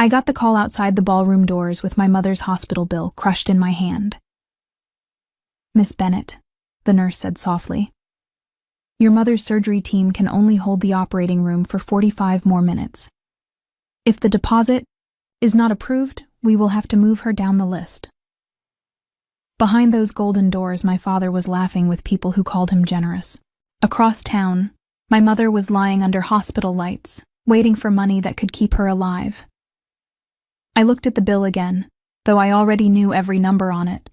I got the call outside the ballroom doors with my mother's hospital bill crushed in my hand. "Miss Bennett," the nurse said softly, "your mother's surgery team can only hold the operating room for 45 more minutes. If the deposit is not approved, we will have to move her down the list." Behind those golden doors, my father was laughing with people who called him generous. Across town, my mother was lying under hospital lights, waiting for money that could keep her alive. I looked at the bill again, though I already knew every number on it.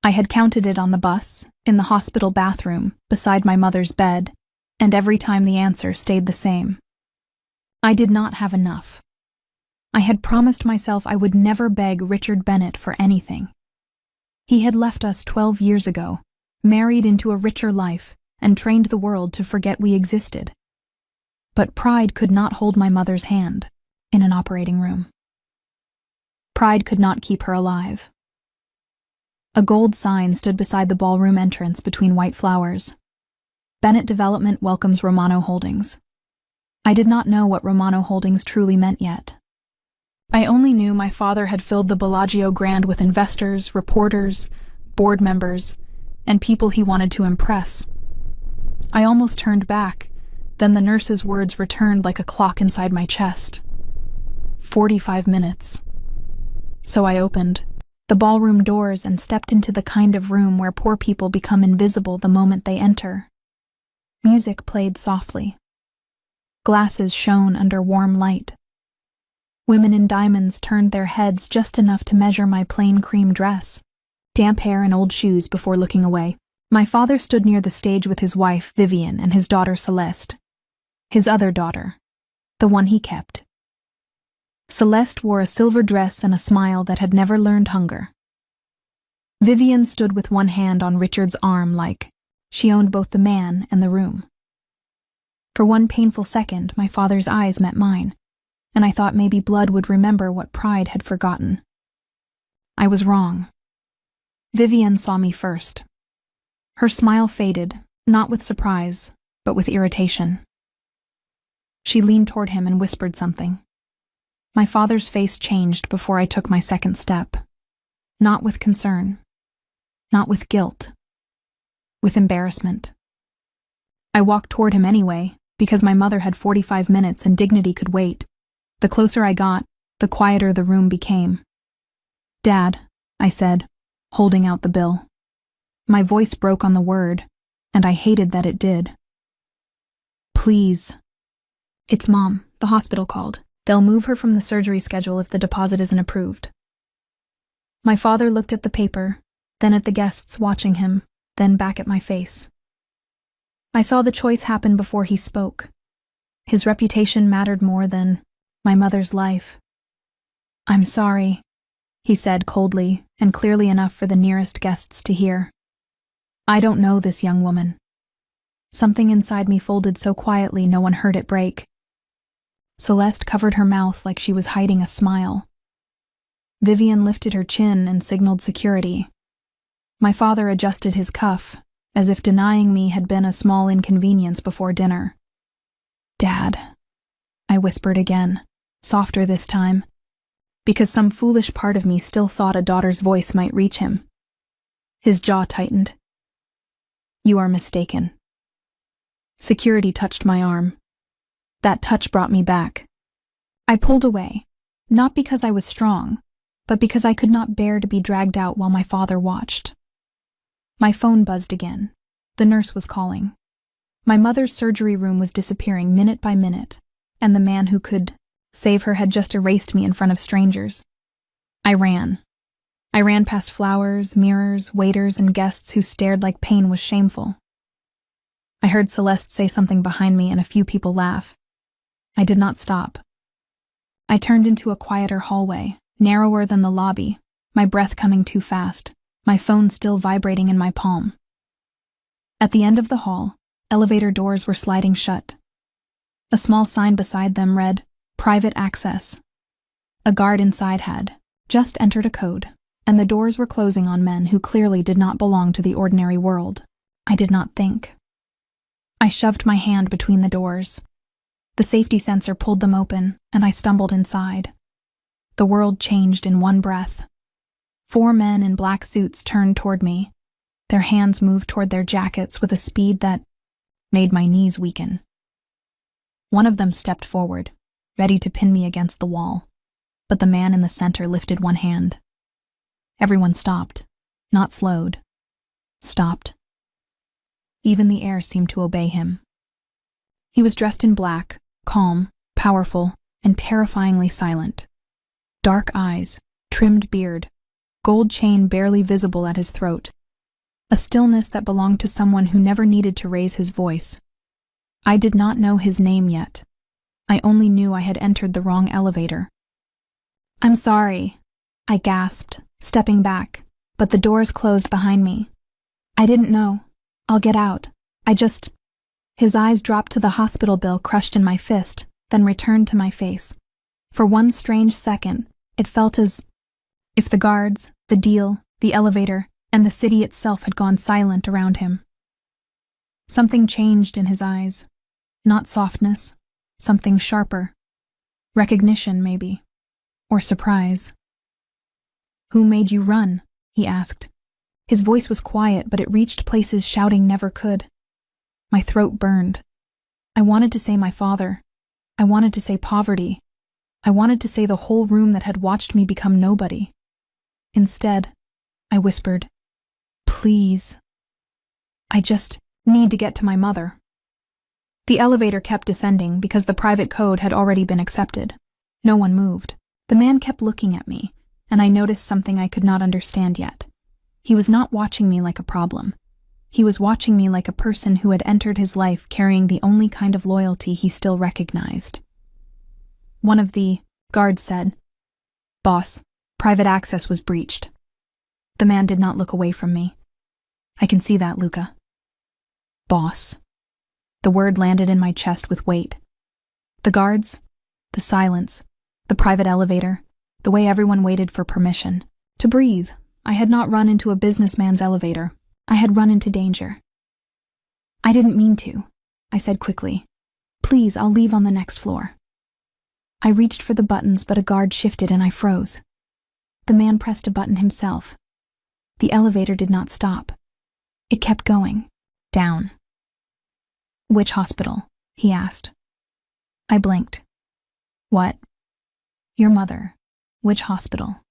I had counted it on the bus, in the hospital bathroom, beside my mother's bed, and every time the answer stayed the same. I did not have enough. I had promised myself I would never beg Richard Bennett for anything. He had left us 12 years ago, married into a richer life, and trained the world to forget we existed. But pride could not hold my mother's hand in an operating room. Pride could not keep her alive. A gold sign stood beside the ballroom entrance between white flowers. Bennett Development welcomes Romano Holdings. I did not know what Romano Holdings truly meant yet. I only knew my father had filled the Bellagio Grand with investors, reporters, board members, and people he wanted to impress. I almost turned back, then the nurse's words returned like a clock inside my chest. 45 minutes. So I opened the ballroom doors and stepped into the kind of room where poor people become invisible the moment they enter. Music played softly. Glasses shone under warm light. Women in diamonds turned their heads just enough to measure my plain cream dress, damp hair and old shoes before looking away. My father stood near the stage with his wife, Vivian, and his daughter, Celeste. His other daughter, the one he kept. Celeste wore a silver dress and a smile that had never learned hunger. Vivian stood with one hand on Richard's arm like she owned both the man and the room. For one painful second, my father's eyes met mine, and I thought maybe blood would remember what pride had forgotten. I was wrong. Vivian saw me first. Her smile faded, not with surprise, but with irritation. She leaned toward him and whispered something. My father's face changed before I took my second step. Not with concern. Not with guilt. With embarrassment. I walked toward him anyway, because my mother had 45 minutes and dignity could wait. The closer I got, the quieter the room became. "Dad," I said, holding out the bill. My voice broke on the word, and I hated that it did. "Please." "It's Mom. The hospital called. They'll move her from the surgery schedule if the deposit isn't approved." My father looked at the paper, then at the guests watching him, then back at my face. I saw the choice happen before he spoke. His reputation mattered more than my mother's life. "I'm sorry," he said coldly and clearly enough for the nearest guests to hear. "I don't know this young woman." Something inside me folded so quietly no one heard it break. Celeste covered her mouth like she was hiding a smile. Vivian lifted her chin and signaled security. My father adjusted his cuff, as if denying me had been a small inconvenience before dinner. "Dad," I whispered again, softer this time, because some foolish part of me still thought a daughter's voice might reach him. His jaw tightened. "You are mistaken." Security touched my arm. That touch brought me back. I pulled away, not because I was strong, but because I could not bear to be dragged out while my father watched. My phone buzzed again. The nurse was calling. My mother's surgery room was disappearing minute by minute, and the man who could save her had just erased me in front of strangers. I ran. I ran past flowers, mirrors, waiters, and guests who stared like pain was shameful. I heard Celeste say something behind me and a few people laugh. I did not stop. I turned into a quieter hallway, narrower than the lobby, my breath coming too fast, my phone still vibrating in my palm. At the end of the hall, elevator doors were sliding shut. A small sign beside them read, "Private access." A guard inside had just entered a code, and the doors were closing on men who clearly did not belong to the ordinary world. I did not think. I shoved my hand between the doors. The safety sensor pulled them open, and I stumbled inside. The world changed in one breath. 4 men in black suits turned toward me. Their hands moved toward their jackets with a speed that made my knees weaken. One of them stepped forward, ready to pin me against the wall, but the man in the center lifted one hand. Everyone stopped, not slowed. Stopped. Even the air seemed to obey him. He was dressed in black, calm, powerful, and terrifyingly silent. Dark eyes, trimmed beard, gold chain barely visible at his throat. A stillness that belonged to someone who never needed to raise his voice. I did not know his name yet. I only knew I had entered the wrong elevator. "I'm sorry," I gasped, stepping back, but the doors closed behind me. "I didn't know. I'll get out. His eyes dropped to the hospital bill crushed in my fist, then returned to my face. For one strange second, it felt as if the guards, the deal, the elevator, and the city itself had gone silent around him. Something changed in his eyes. Not softness, something sharper. Recognition, maybe. Or surprise. "Who made you run?" he asked. His voice was quiet, but it reached places shouting never could. My throat burned. I wanted to say my father. I wanted to say poverty. I wanted to say the whole room that had watched me become nobody. Instead, I whispered, "Please. I just need to get to my mother." The elevator kept descending because the private code had already been accepted. No one moved. The man kept looking at me, and I noticed something I could not understand yet. He was not watching me like a problem. He was watching me like a person who had entered his life carrying the only kind of loyalty he still recognized. One of the guards said, "Boss, private access was breached." The man did not look away from me. "I can see that, Luca." Boss. The word landed in my chest with weight. The guards, the silence, the private elevator, the way everyone waited for permission. To breathe, I had not run into a businessman's elevator. I had run into danger. "I didn't mean to," I said quickly. "Please, I'll leave on the next floor." I reached for the buttons, but a guard shifted and I froze. The man pressed a button himself. The elevator did not stop. It kept going, down. "Which hospital?" he asked. I blinked. "What?" "Your mother. Which hospital?"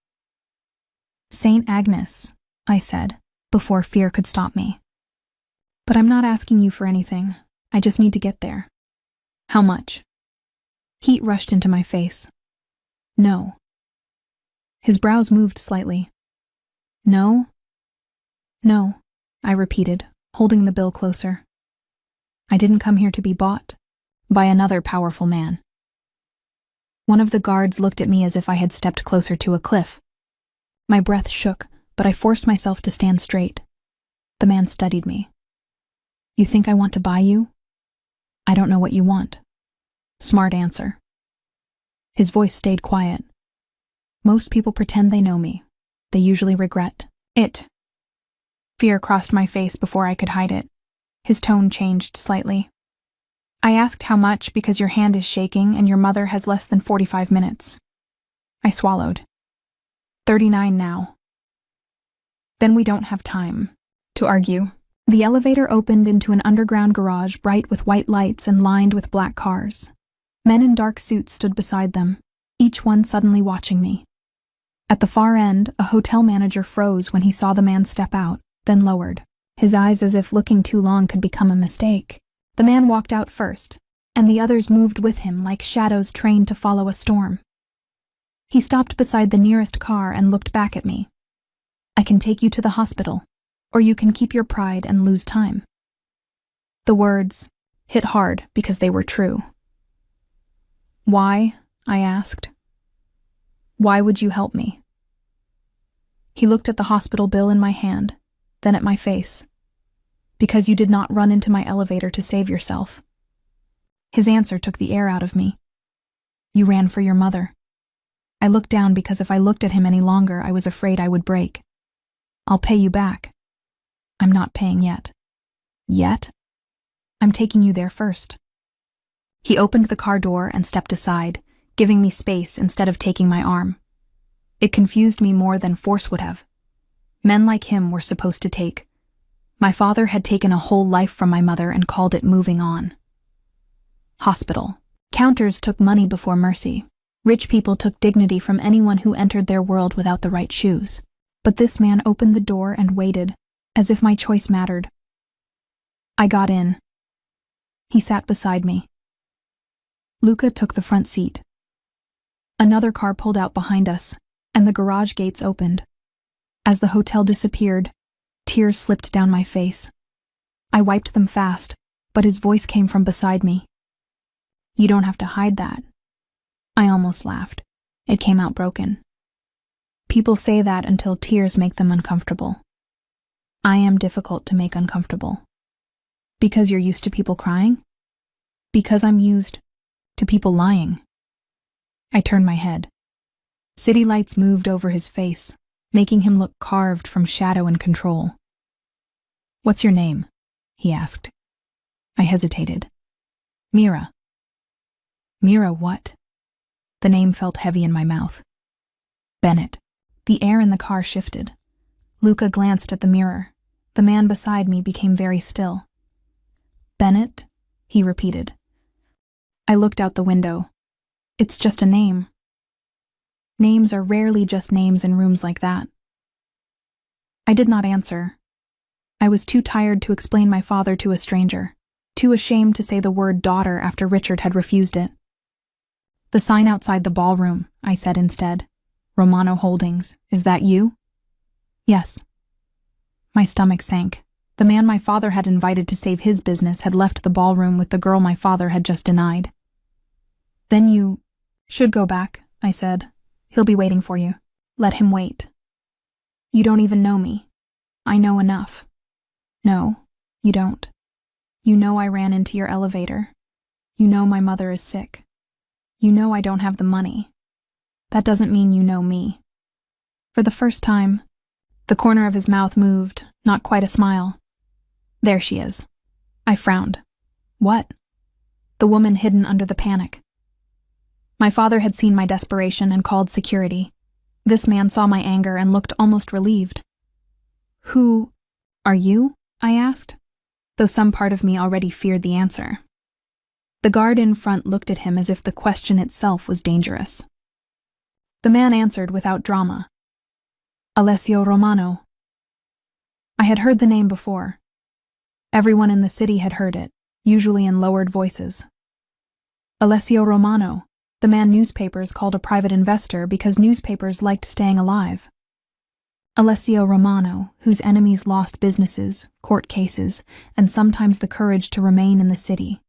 "St. Agnes," I said, before fear could stop me. "But I'm not asking you for anything. I just need to get there." "How much?" Heat rushed into my face. "No." His brows moved slightly. "No?" "No," I repeated, holding the bill closer. "I didn't come here to be bought by another powerful man." One of the guards looked at me as if I had stepped closer to a cliff. My breath shook, but I forced myself to stand straight. The man studied me. "You think I want to buy you?" "I don't know what you want." Smart answer. His voice stayed quiet. "Most people pretend they know me. They usually regret it." Fear crossed my face before I could hide it. His tone changed slightly. "I asked how much because your hand is shaking and your mother has less than 45 minutes. I swallowed. 39 now. Then we don't have time to argue. The elevator opened into an underground garage bright with white lights and lined with black cars. Men in dark suits stood beside them, each one suddenly watching me. At the far end, a hotel manager froze when he saw the man step out, then lowered, his eyes as if looking too long could become a mistake. The man walked out first, and the others moved with him like shadows trained to follow a storm. He stopped beside the nearest car and looked back at me. "I can take you to the hospital, or you can keep your pride and lose time." The words hit hard because they were true. "Why?" I asked. "Why would you help me?" He looked at the hospital bill in my hand, then at my face. "Because you did not run into my elevator to save yourself." His answer took the air out of me. "You ran for your mother." I looked down because if I looked at him any longer, I was afraid I would break. "I'll pay you back." "I'm not paying yet." "Yet?" "I'm taking you there first." He opened the car door and stepped aside, giving me space instead of taking my arm. It confused me more than force would have. Men like him were supposed to take. My father had taken a whole life from my mother and called it moving on. Hospital. Counters took money before mercy. Rich people took dignity from anyone who entered their world without the right shoes. But this man opened the door and waited, as if my choice mattered. I got in. He sat beside me. Luca took the front seat. Another car pulled out behind us, and the garage gates opened. As the hotel disappeared, tears slipped down my face. I wiped them fast, but his voice came from beside me. You don't have to hide that. I almost laughed. It came out broken. People say that until tears make them uncomfortable. I am difficult to make uncomfortable. Because you're used to people crying? Because I'm used to people lying. I turned my head. City lights moved over his face, making him look carved from shadow and control. What's your name? He asked. I hesitated. Mira. Mira what? The name felt heavy in my mouth. Bennett. The air in the car shifted. Luca glanced at the mirror. The man beside me became very still. Bennett? He repeated. I looked out the window. It's just a name. Names are rarely just names in rooms like that. I did not answer. I was too tired to explain my father to a stranger, too ashamed to say the word daughter after Richard had refused it. The sign outside the ballroom, I said instead. Romano Holdings, is that you? Yes. My stomach sank. The man my father had invited to save his business had left the ballroom with the girl my father had just denied. Then you should go back, I said. He'll be waiting for you. Let him wait. You don't even know me. I know enough. No, you don't. You know I ran into your elevator. You know my mother is sick. You know I don't have the money. That doesn't mean you know me. For the first time, the corner of his mouth moved, not quite a smile. There she is. I frowned. What? The woman hidden under the panic. My father had seen my desperation and called security. This man saw my anger and looked almost relieved. Who are you? I asked, though some part of me already feared the answer. The guard in front looked at him as if the question itself was dangerous. The man answered without drama. Alessio Romano. I had heard the name before. Everyone in the city had heard it, usually in lowered voices. Alessio Romano, the man newspapers called a private investor because newspapers liked staying alive. Alessio Romano, whose enemies lost businesses, court cases, and sometimes the courage to remain in the city.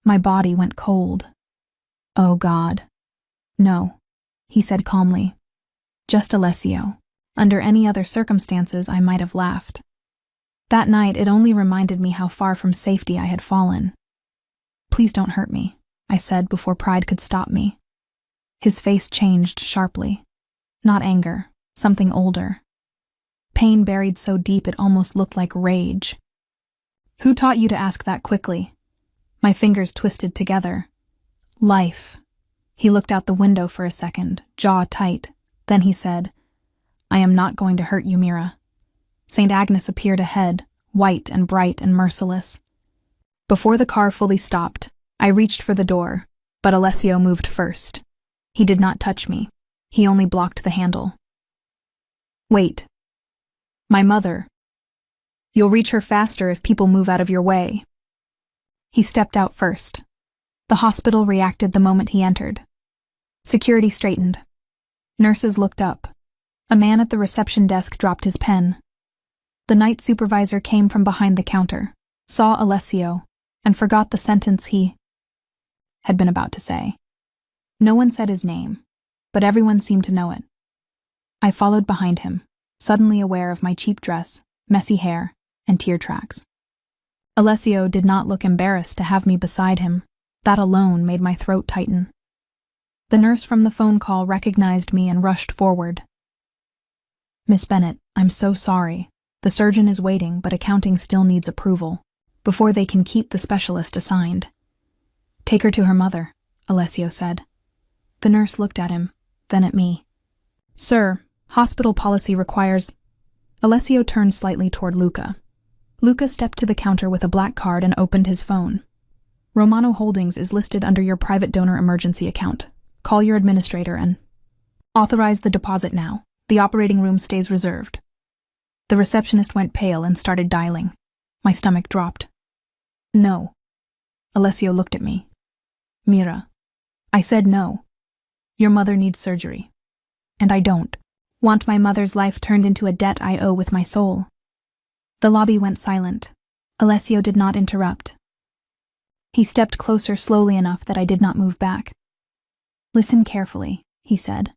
My body went cold. Oh God. No, he said calmly. Just Alessio. Under any other circumstances, I might have laughed. That night, it only reminded me how far from safety I had fallen. Please don't hurt me, I said before pride could stop me. His face changed sharply. Not anger, something older. Pain buried so deep it almost looked like rage. Who taught you to ask that quickly? My fingers twisted together. Life. He looked out the window for a second, jaw tight. Then he said, I am not going to hurt you, Mira. St. Agnes appeared ahead, white and bright and merciless. Before the car fully stopped, I reached for the door, but Alessio moved first. He did not touch me. He only blocked the handle. Wait. My mother. You'll reach her faster if people move out of your way. He stepped out first. The hospital reacted the moment he entered. Security straightened. Nurses looked up. A man at the reception desk dropped his pen. The night supervisor came from behind the counter, saw Alessio, and forgot the sentence he had been about to say. No one said his name, but everyone seemed to know it. I followed behind him, suddenly aware of my cheap dress, messy hair, and tear tracks. Alessio did not look embarrassed to have me beside him. That alone made my throat tighten. The nurse from the phone call recognized me and rushed forward. Miss Bennett, I'm so sorry. The surgeon is waiting, but accounting still needs approval before they can keep the specialist assigned. Take her to her mother, Alessio said. The nurse looked at him, then at me. Sir, hospital policy requires... Alessio turned slightly toward Luca. Luca stepped to the counter with a black card and opened his phone. Romano Holdings is listed under your private donor emergency account. Call your administrator and... Authorize the deposit now. The operating room stays reserved. The receptionist went pale and started dialing. My stomach dropped. No. Alessio looked at me. Mira. I said no. Your mother needs surgery. And I don't want my mother's life turned into a debt I owe with my soul. The lobby went silent. Alessio did not interrupt. He stepped closer slowly enough that I did not move back. Listen carefully, he said.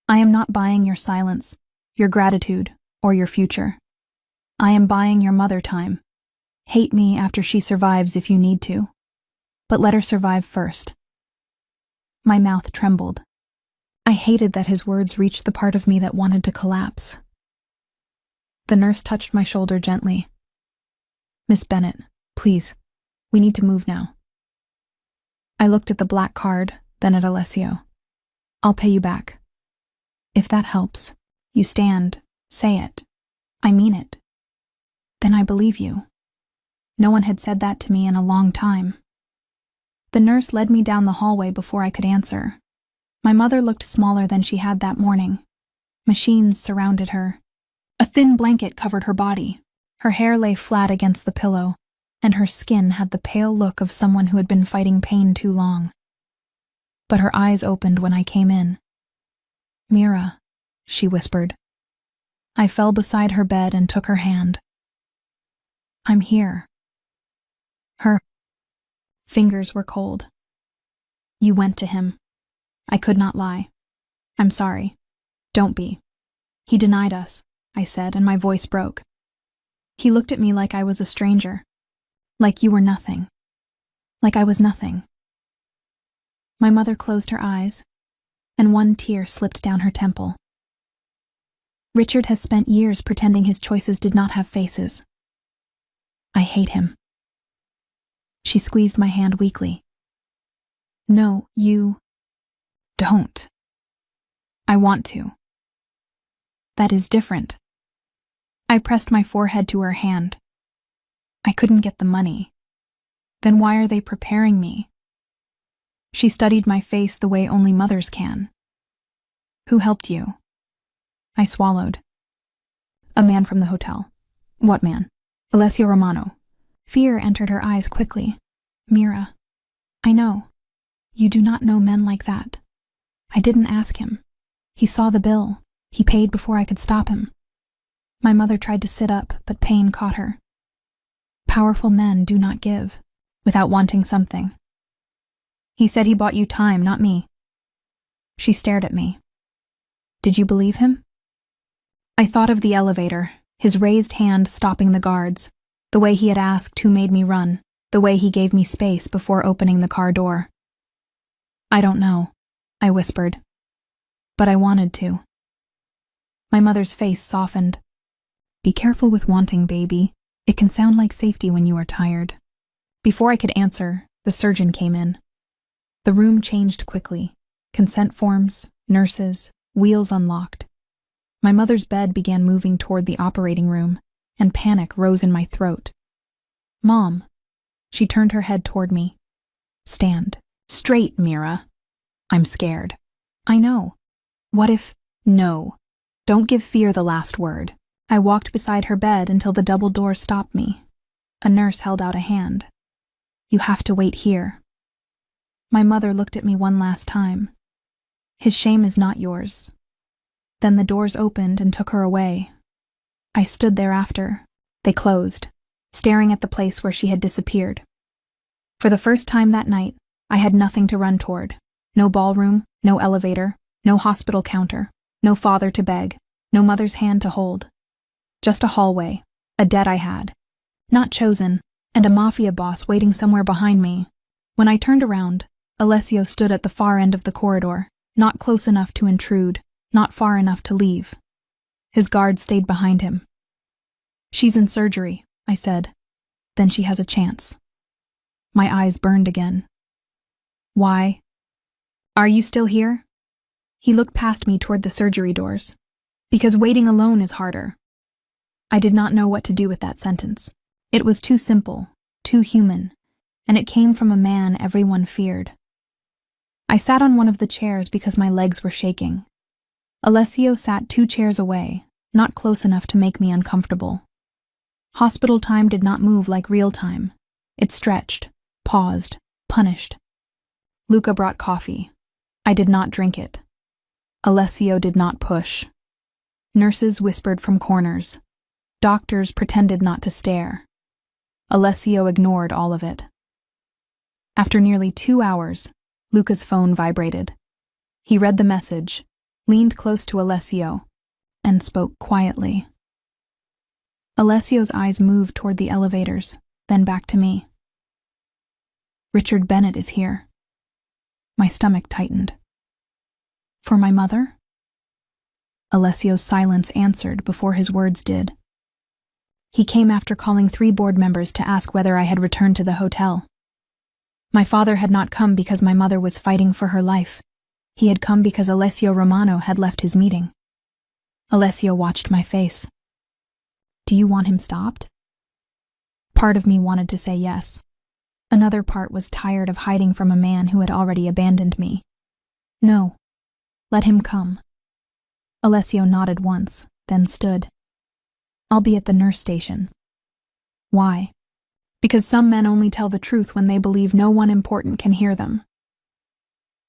I am not buying your silence, your gratitude, or your future. I am buying your mother time. Hate me after she survives if you need to. But let her survive first. My mouth trembled. I hated that his words reached the part of me that wanted to collapse. The nurse touched my shoulder gently. Miss Bennett, please, we need to move now. I looked at the black card, then at Alessio. I'll pay you back. If that helps, you stand, say it. I mean it. Then I believe you. No one had said that to me in a long time. The nurse led me down the hallway before I could answer. My mother looked smaller than she had that morning. Machines surrounded her. A thin blanket covered her body. Her hair lay flat against the pillow, and her skin had the pale look of someone who had been fighting pain too long. But her eyes opened when I came in. Mira, she whispered. I fell beside her bed and took her hand. I'm here. Her fingers were cold. You went to him. I could not lie. I'm sorry. Don't be. He denied us, I said, and my voice broke. He looked at me like I was a stranger. Like you were nothing. Like I was nothing. My mother closed her eyes, and one tear slipped down her temple. Richard has spent years pretending his choices did not have faces. I hate him. She squeezed my hand weakly. No, you... Don't. I want to. That is different. I pressed my forehead to her hand. I couldn't get the money. Then why are they preparing me? She studied my face the way only mothers can. Who helped you? I swallowed. A man from the hotel. What man? Alessio Romano. Fear entered her eyes quickly. Mira. I know. You do not know men like that. I didn't ask him. He saw the bill. He paid before I could stop him. My mother tried to sit up, but pain caught her. Powerful men do not give, without wanting something. He said he bought you time, not me. She stared at me. Did you believe him? I thought of the elevator, his raised hand stopping the guards, the way he had asked who made me run, the way he gave me space before opening the car door. I don't know, I whispered. But I wanted to. My mother's face softened. Be careful with wanting, baby. It can sound like safety when you are tired. Before I could answer, the surgeon came in. The room changed quickly. Consent forms, nurses, wheels unlocked. My mother's bed began moving toward the operating room, and panic rose in my throat. Mom. She turned her head toward me. Stand. Straight, Mira. I'm scared. I know. What if... No. Don't give fear the last word. I walked beside her bed until the double door stopped me. A nurse held out a hand. You have to wait here. My mother looked at me one last time. His shame is not yours. Then the doors opened and took her away. I stood there after. They closed, staring at the place where she had disappeared. For the first time that night, I had nothing to run toward. No ballroom, no elevator, no hospital counter, no father to beg, no mother's hand to hold. Just a hallway, a debt I had, not chosen, and a mafia boss waiting somewhere behind me. When I turned around, Alessio stood at the far end of the corridor, not close enough to intrude, not far enough to leave. His guard stayed behind him. She's in surgery, I said. Then she has a chance. My eyes burned again. Why? Are you still here? He looked past me toward the surgery doors. Because waiting alone is harder. I did not know what to do with that sentence. It was too simple, too human, and it came from a man everyone feared. I sat on one of the chairs because my legs were shaking. Alessio sat 2 chairs away, not close enough to make me uncomfortable. Hospital time did not move like real time. It stretched, paused, punished. Luca brought coffee. I did not drink it. Alessio did not push. Nurses whispered from corners. Doctors pretended not to stare. Alessio ignored all of it. After nearly 2 hours, Luca's phone vibrated. He read the message, leaned close to Alessio, and spoke quietly. Alessio's eyes moved toward the elevators, then back to me. Richard Bennett is here. My stomach tightened. For my mother? Alessio's silence answered before his words did. He came after calling 3 board members to ask whether I had returned to the hotel. My father had not come because my mother was fighting for her life. He had come because Alessio Romano had left his meeting. Alessio watched my face. Do you want him stopped? Part of me wanted to say yes. Another part was tired of hiding from a man who had already abandoned me. No. Let him come. Alessio nodded once, then stood. I'll be at the nurse station. Why? Because some men only tell the truth when they believe no one important can hear them.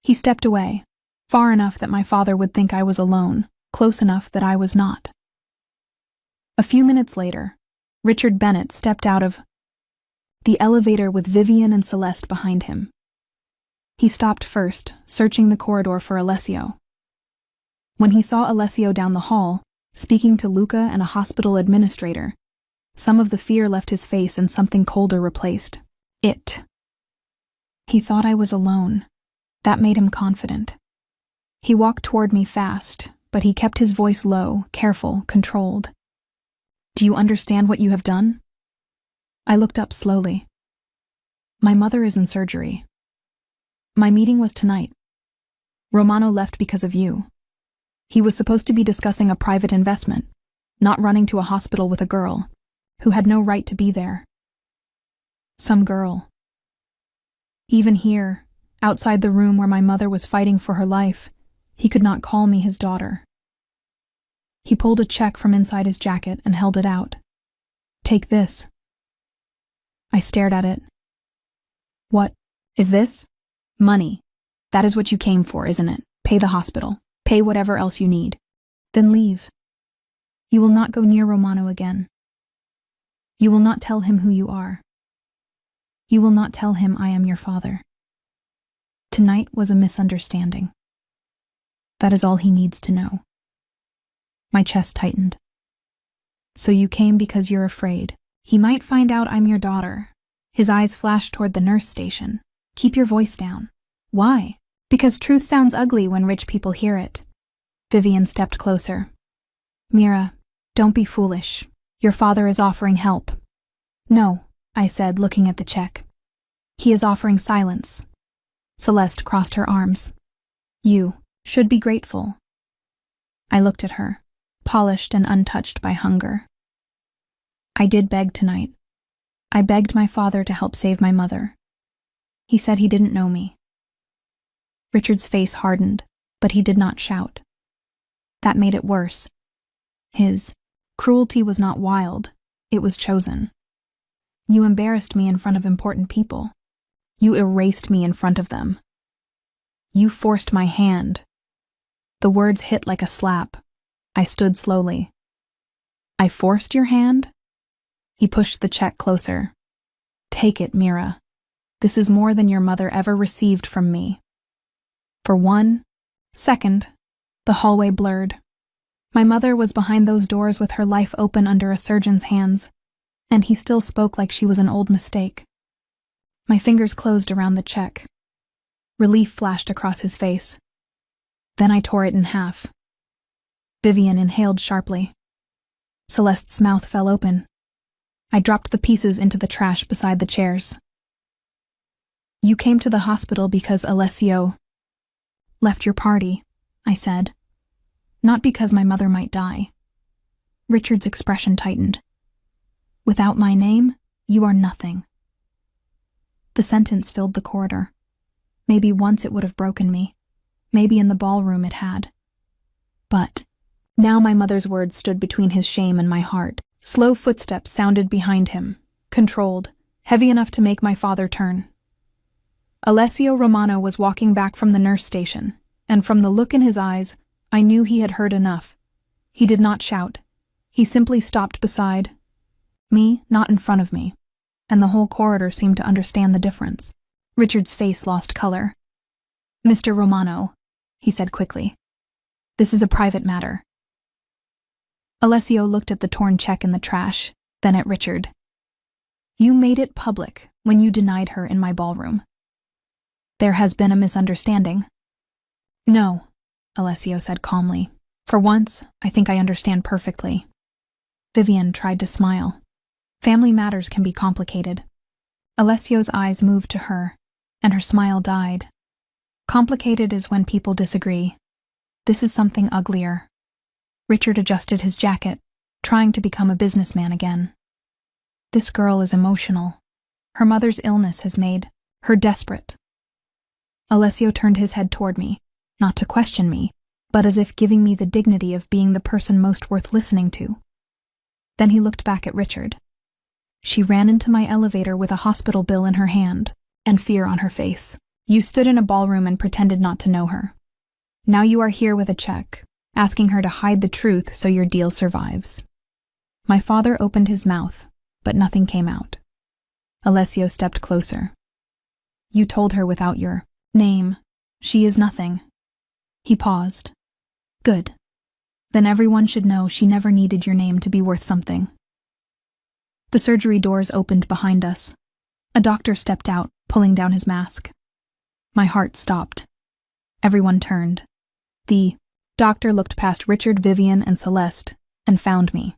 He stepped away, far enough that my father would think I was alone, close enough that I was not. A few minutes later, Richard Bennett stepped out of the elevator with Vivian and Celeste behind him. He stopped first, searching the corridor for Alessio. When he saw Alessio down the hall, speaking to Luca and a hospital administrator, some of the fear left his face and something colder replaced it. He thought I was alone. That made him confident. He walked toward me fast, but he kept his voice low, careful, controlled. Do you understand what you have done? I looked up slowly. My mother is in surgery. My meeting was tonight. Romano left because of you. He was supposed to be discussing a private investment, not running to a hospital with a girl who had no right to be there. Some girl. Even here, outside the room where my mother was fighting for her life, he could not call me his daughter. He pulled a check from inside his jacket and held it out. Take this. I stared at it. What is this? Money. That is what you came for, isn't it? Pay the hospital. Pay whatever else you need. Then leave. You will not go near Romano again. You will not tell him who you are. You will not tell him I am your father. Tonight was a misunderstanding. That is all he needs to know. My chest tightened. So you came because you're afraid. He might find out I'm your daughter. His eyes flashed toward the nurse station. Keep your voice down. Why? Because truth sounds ugly when rich people hear it. Vivian stepped closer. Mira, don't be foolish. Your father is offering help. No, I said, looking at the check. He is offering silence. Celeste crossed her arms. You should be grateful. I looked at her, polished and untouched by hunger. I did beg tonight. I begged my father to help save my mother. He said he didn't know me. Richard's face hardened, but he did not shout. That made it worse. His cruelty was not wild, it was chosen. You embarrassed me in front of important people. You erased me in front of them. You forced my hand. The words hit like a slap. I stood slowly. I forced your hand? He pushed the check closer. Take it, Mira. This is more than your mother ever received from me. For 1 second, the hallway blurred. My mother was behind those doors with her life open under a surgeon's hands, and he still spoke like she was an old mistake. My fingers closed around the check. Relief flashed across his face. Then I tore it in half. Vivian inhaled sharply. Celeste's mouth fell open. I dropped the pieces into the trash beside the chairs. You came to the hospital because Alessio left your party, I said. Not because my mother might die. Richard's expression tightened. Without my name, you are nothing. The sentence filled the corridor. Maybe once it would have broken me. Maybe in the ballroom it had. But now my mother's words stood between his shame and my heart. Slow footsteps sounded behind him, controlled, heavy enough to make my father turn. Alessio Romano was walking back from the nurse station, and from the look in his eyes, I knew he had heard enough. He did not shout. He simply stopped beside me, not in front of me, and the whole corridor seemed to understand the difference. Richard's face lost color. "Mr. Romano," he said quickly. "This is a private matter." Alessio looked at the torn check in the trash, then at Richard. "You made it public when you denied her in my ballroom. There has been a misunderstanding." "No," Alessio said calmly. "For once, I think I understand perfectly." Vivian tried to smile. Family matters can be complicated. Alessio's eyes moved to her, and her smile died. Complicated is when people disagree. This is something uglier. Richard adjusted his jacket, trying to become a businessman again. This girl is emotional. Her mother's illness has made her desperate. Alessio turned his head toward me, not to question me, but as if giving me the dignity of being the person most worth listening to. Then he looked back at Richard. She ran into my elevator with a hospital bill in her hand, and fear on her face. You stood in a ballroom and pretended not to know her. Now you are here with a check, asking her to hide the truth so your deal survives. My father opened his mouth, but nothing came out. Alessio stepped closer. You told her without your name. She is nothing. He paused. Good. Then everyone should know she never needed your name to be worth something. The surgery doors opened behind us. A doctor stepped out, pulling down his mask. My heart stopped. Everyone turned. The doctor looked past Richard, Vivian, and Celeste, and found me.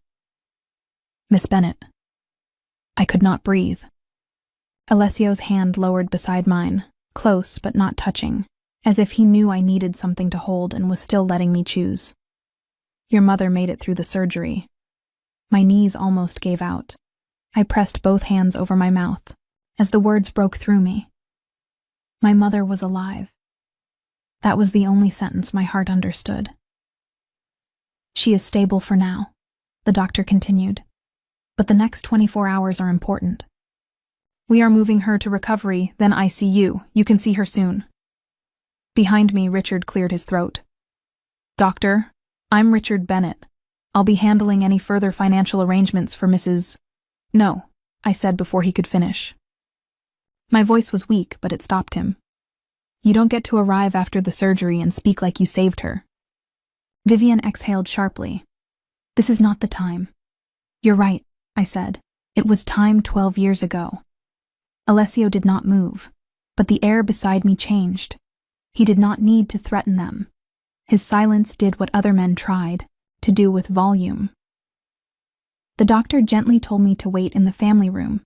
Miss Bennett. I could not breathe. Alessio's hand lowered beside mine, close but not touching, as if he knew I needed something to hold and was still letting me choose. Your mother made it through the surgery. My knees almost gave out. I pressed both hands over my mouth, as the words broke through me. My mother was alive. That was the only sentence my heart understood. She is stable for now, the doctor continued, but the next 24 hours are important. We are moving her to recovery, then ICU. You can see her soon. Behind me, Richard cleared his throat. Doctor, I'm Richard Bennett. I'll be handling any further financial arrangements for Mrs. No, I said before he could finish. My voice was weak, but it stopped him. You don't get to arrive after the surgery and speak like you saved her. Vivian exhaled sharply. This is not the time. You're right, I said. It was time 12 years ago. Alessio did not move, but the air beside me changed. He did not need to threaten them. His silence did what other men tried, to do with volume. The doctor gently told me to wait in the family room,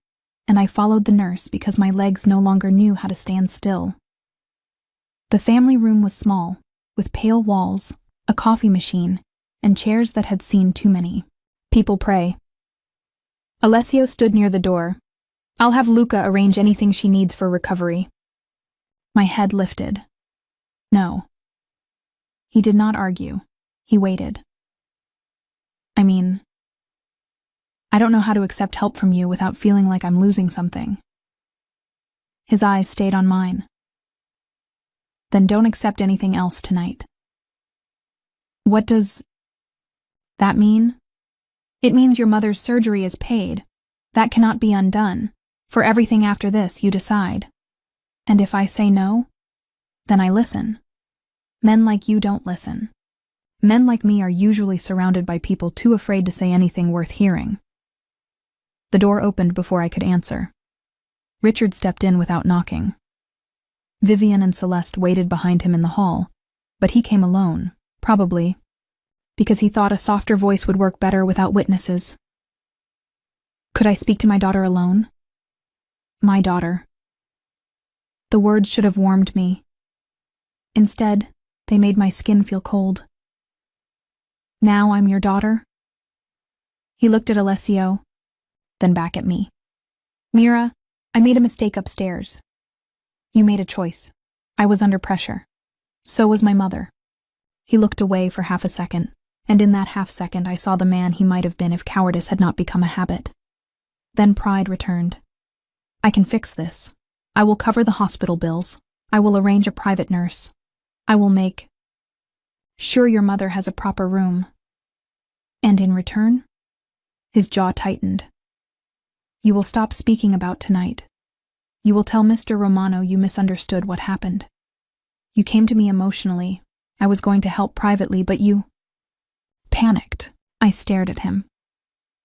and I followed the nurse because my legs no longer knew how to stand still. The family room was small, with pale walls, a coffee machine, and chairs that had seen too many people pray. Alessio stood near the door. I'll have Luca arrange anything she needs for recovery. My head lifted. No. He did not argue. He waited. I don't know how to accept help from you without feeling like I'm losing something. His eyes stayed on mine. Then don't accept anything else tonight. What does that mean? It means your mother's surgery is paid. That cannot be undone. For everything after this, you decide. And if I say no, then I listen. Men like you don't listen. Men like me are usually surrounded by people too afraid to say anything worth hearing. The door opened before I could answer. Richard stepped in without knocking. Vivian and Celeste waited behind him in the hall, but he came alone, probably, because he thought a softer voice would work better without witnesses. Could I speak to my daughter alone? My daughter. The words should have warmed me. Instead, They made my skin feel cold. Now I'm your daughter? He looked at Alessio, then back at me. Mira, I made a mistake upstairs. You made a choice. I was under pressure. So was my mother. He looked away for half a second, and in that half second I saw the man he might have been if cowardice had not become a habit. Then pride returned. I can fix this. I will cover the hospital bills. I will arrange a private nurse. I will make sure your mother has a proper room. And in return? His jaw tightened. You will stop speaking about tonight. You will tell Mr. Romano you misunderstood what happened. You came to me emotionally. I was going to help privately, but you panicked. I stared at him.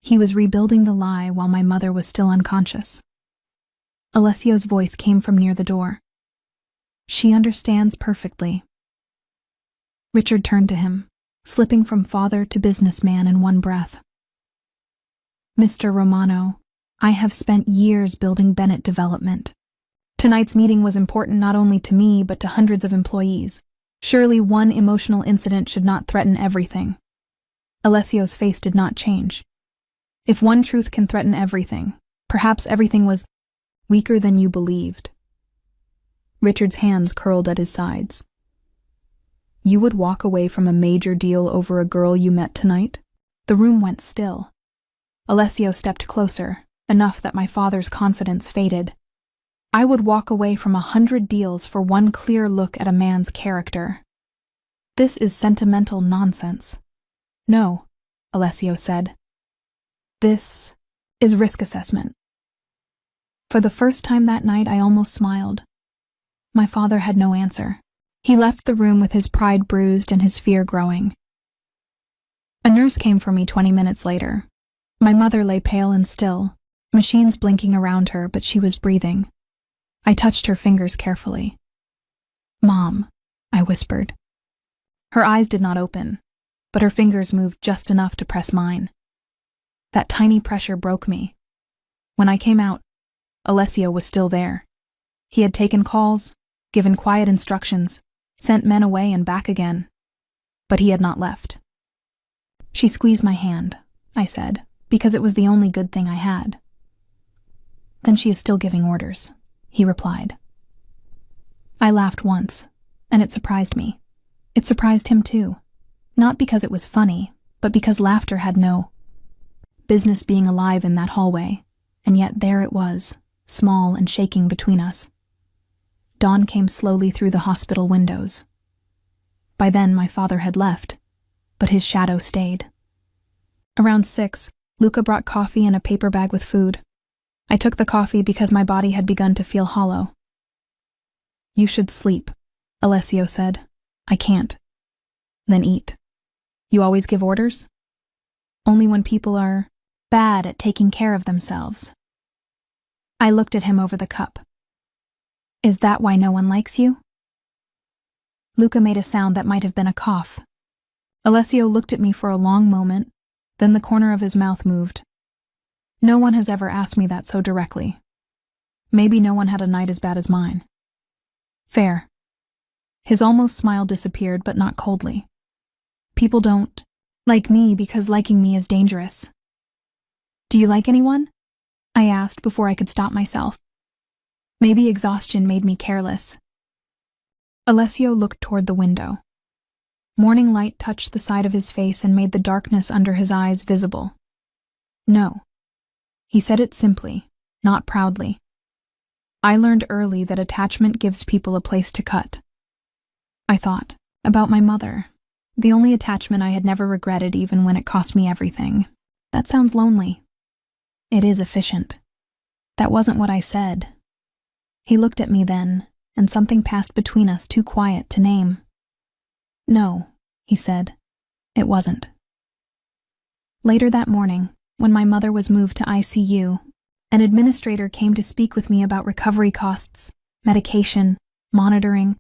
He was rebuilding the lie while my mother was still unconscious. Alessio's voice came from near the door. She understands perfectly. Richard turned to him, slipping from father to businessman in one breath. Mr. Romano, I have spent years building Bennett development. Tonight's meeting was important not only to me but to hundreds of employees. Surely one emotional incident should not threaten everything. Alessio's face did not change. If one truth can threaten everything, perhaps everything was weaker than you believed. Richard's hands curled at his sides. You would walk away from a major deal over a girl you met tonight? The room went still. Alessio stepped closer, enough that my father's confidence faded. I would walk away from 100 deals for one clear look at a man's character. This is sentimental nonsense. No, Alessio said. This is risk assessment. For the first time that night, I almost smiled. My father had no answer. He left the room with his pride bruised and his fear growing. A nurse came for me 20 minutes later. My mother lay pale and still, machines blinking around her, but she was breathing. I touched her fingers carefully. Mom, I whispered. Her eyes did not open, but her fingers moved just enough to press mine. That tiny pressure broke me. When I came out, Alessio was still there. He had taken calls, given quiet instructions, sent men away and back again. But he had not left. She squeezed my hand, I said, because it was the only good thing I had. Then she is still giving orders, he replied. I laughed once, and it surprised me. It surprised him too, not because it was funny, but because laughter had no business being alive in that hallway, and yet there it was, small and shaking between us. Dawn came slowly through the hospital windows. By then my father had left, but his shadow stayed. Around 6, Luca brought coffee and a paper bag with food. I took the coffee because my body had begun to feel hollow. You should sleep, Alessio said. I can't. Then eat. You always give orders? Only when people are bad at taking care of themselves. I looked at him over the cup. Is that why no one likes you? Luca made a sound that might have been a cough. Alessio looked at me for a long moment, then the corner of his mouth moved. No one has ever asked me that so directly. Maybe no one had a night as bad as mine. Fair. His almost smile disappeared, but not coldly. People don't like me because liking me is dangerous. Do you like anyone? I asked before I could stop myself. Maybe exhaustion made me careless. Alessio looked toward the window. Morning light touched the side of his face and made the darkness under his eyes visible. No. He said it simply, not proudly. I learned early that attachment gives people a place to cut. I thought about my mother, the only attachment I had never regretted even when it cost me everything. That sounds lonely. It is efficient. That wasn't what I said. He looked at me then, and something passed between us too quiet to name. No, he said. It wasn't. Later that morning, when my mother was moved to ICU, an administrator came to speak with me about recovery costs, medication, monitoring,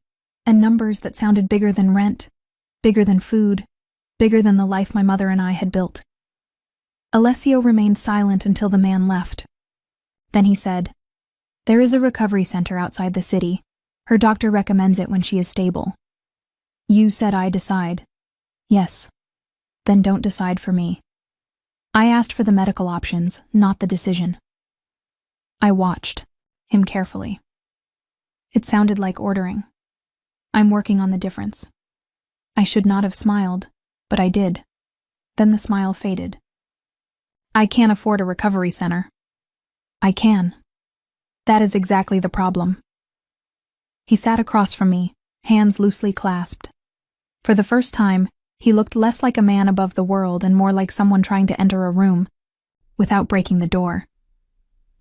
and numbers that sounded bigger than rent, bigger than food, bigger than the life my mother and I had built. Alessio remained silent until the man left. Then he said, There is a recovery center outside the city. Her doctor recommends it when she is stable. You said I decide. Yes. Then don't decide for me. I asked for the medical options, not the decision. I watched him carefully. It sounded like ordering. I'm working on the difference. I should not have smiled, but I did. Then the smile faded. I can't afford a recovery center. I can. That is exactly the problem. He sat across from me, hands loosely clasped. For the first time, he looked less like a man above the world and more like someone trying to enter a room without breaking the door.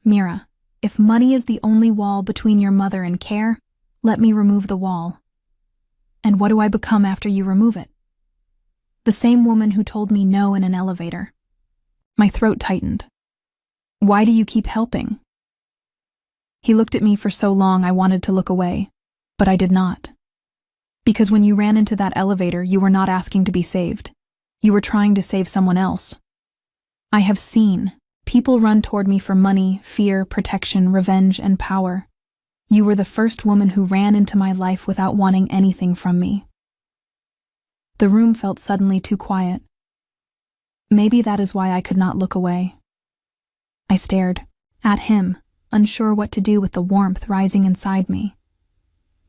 Mira, if money is the only wall between your mother and care, let me remove the wall. And what do I become after you remove it? The same woman who told me no in an elevator. My throat tightened. Why do you keep helping? He looked at me for so long I wanted to look away, but I did not. Because when you ran into that elevator, you were not asking to be saved. You were trying to save someone else. I have seen people run toward me for money, fear, protection, revenge, and power. You were the first woman who ran into my life without wanting anything from me. The room felt suddenly too quiet. Maybe that is why I could not look away. I stared at him, unsure what to do with the warmth rising inside me.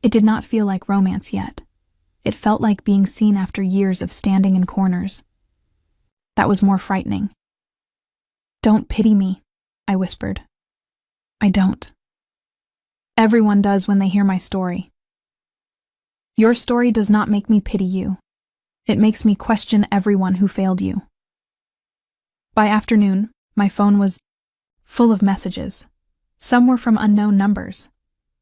It did not feel like romance yet. It felt like being seen after years of standing in corners. That was more frightening. Don't pity me, I whispered. I don't. Everyone does when they hear my story. Your story does not make me pity you. It makes me question everyone who failed you. By afternoon, my phone was full of messages. Some were from unknown numbers.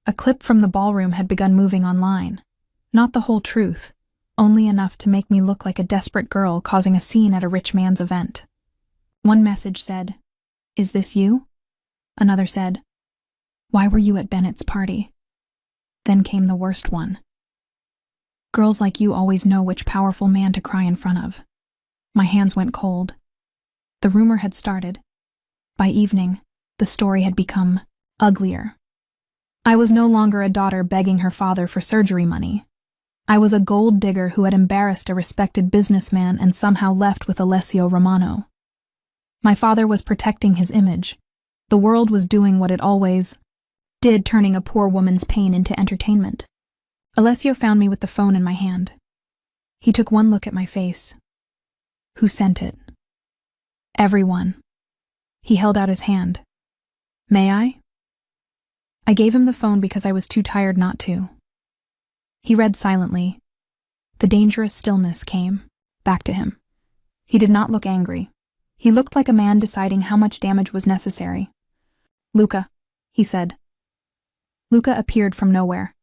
A clip from the ballroom had begun moving online. Not the whole truth, only enough to make me look like a desperate girl causing a scene at a rich man's event. One message said, "Is this you?" Another said, "Why were you at Bennett's party?" Then came the worst one. Girls like you always know which powerful man to cry in front of. My hands went cold. The rumor had started. By evening, the story had become uglier. I was no longer a daughter begging her father for surgery money. I was a gold digger who had embarrassed a respected businessman and somehow left with Alessio Romano. My father was protecting his image. The world was doing what it always did, turning a poor woman's pain into entertainment. Alessio found me with the phone in my hand. He took one look at my face. Who sent it? Everyone. He held out his hand. May I? I gave him the phone because I was too tired not to. He read silently. The dangerous stillness came back to him. He did not look angry. He looked like a man deciding how much damage was necessary. Luca, he said. Luca appeared from nowhere.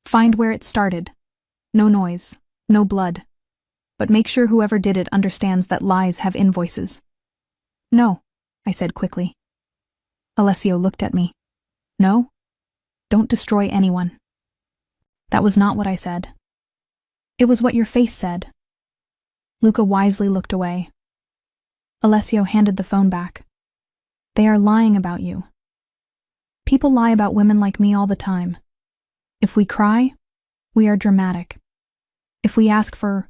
Find where it started. No noise, no blood. But make sure whoever did it understands that lies have invoices. No, I said quickly. Alessio looked at me. No? Don't destroy anyone. That was not what I said. It was what your face said. Luca wisely looked away. Alessio handed the phone back. They are lying about you. People lie about women like me all the time. If we cry, we are dramatic. If we ask for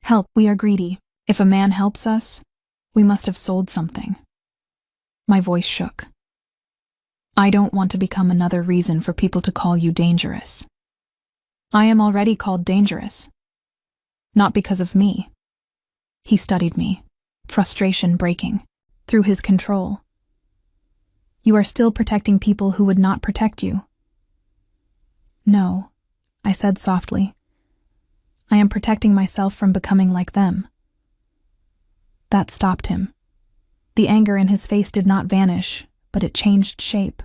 help, we are greedy. If a man helps us, we must have sold something. My voice shook. I don't want to become another reason for people to call you dangerous. I am already called dangerous. Not because of me. He studied me, frustration breaking, through his control. You are still protecting people who would not protect you. No, I said softly. I am protecting myself from becoming like them. That stopped him. The anger in his face did not vanish, but it changed shape.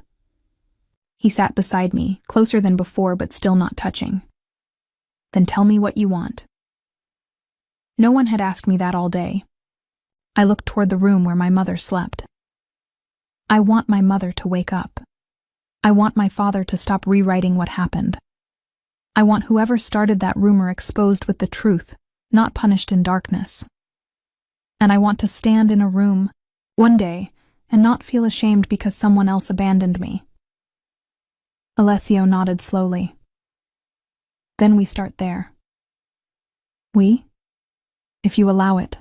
He sat beside me, closer than before but still not touching. Then tell me what you want. No one had asked me that all day. I looked toward the room where my mother slept. I want my mother to wake up. I want my father to stop rewriting what happened. I want whoever started that rumor exposed with the truth, not punished in darkness. And I want to stand in a room, one day, and not feel ashamed because someone else abandoned me. Alessio nodded slowly. Then we start there. We? If you allow it.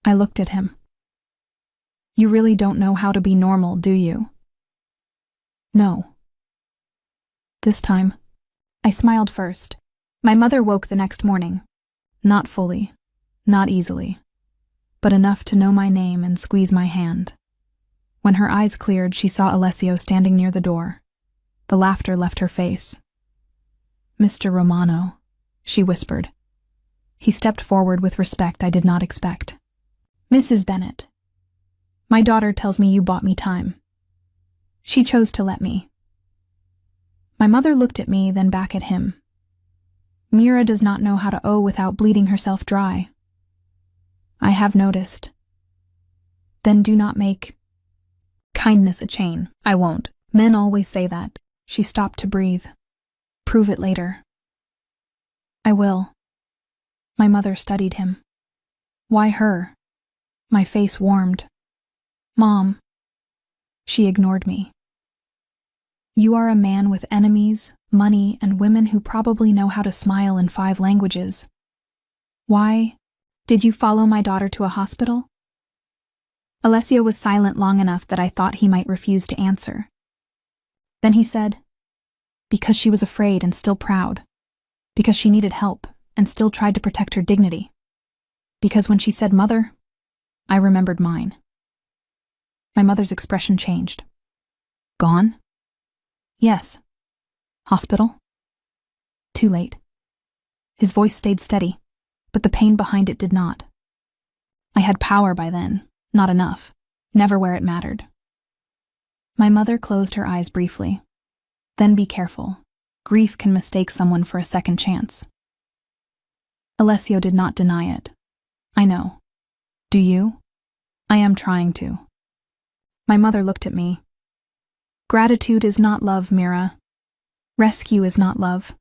I looked at him. You really don't know how to be normal, do you? No. This time, I smiled first. My mother woke the next morning. Not fully, not easily, but enough to know my name and squeeze my hand. When her eyes cleared, she saw Alessio standing near the door. The laughter left her face. Mr. Romano, she whispered. He stepped forward with respect I did not expect. Mrs. Bennet, my daughter tells me you bought me time. She chose to let me. My mother looked at me, then back at him. Mira does not know how to owe without bleeding herself dry. I have noticed. Then do not make kindness a chain. I won't. Men always say that. She stopped to breathe. Prove it later. I will. My mother studied him. Why her? My face warmed. Mom. She ignored me. You are a man with enemies, money, and women who probably know how to smile in 5 languages. Why did you follow my daughter to a hospital? Alessio was silent long enough that I thought he might refuse to answer. Then he said, because she was afraid and still proud. Because she needed help and still tried to protect her dignity. Because when she said mother, I remembered mine. My mother's expression changed. Gone? Yes. Hospital? Too late. His voice stayed steady, but the pain behind it did not. I had power by then, not enough, never where it mattered. My mother closed her eyes briefly. Then be careful. Grief can mistake someone for a second chance. Alessio did not deny it. I know. Do you? I am trying to. My mother looked at me. Gratitude is not love, Mira. Rescue is not love.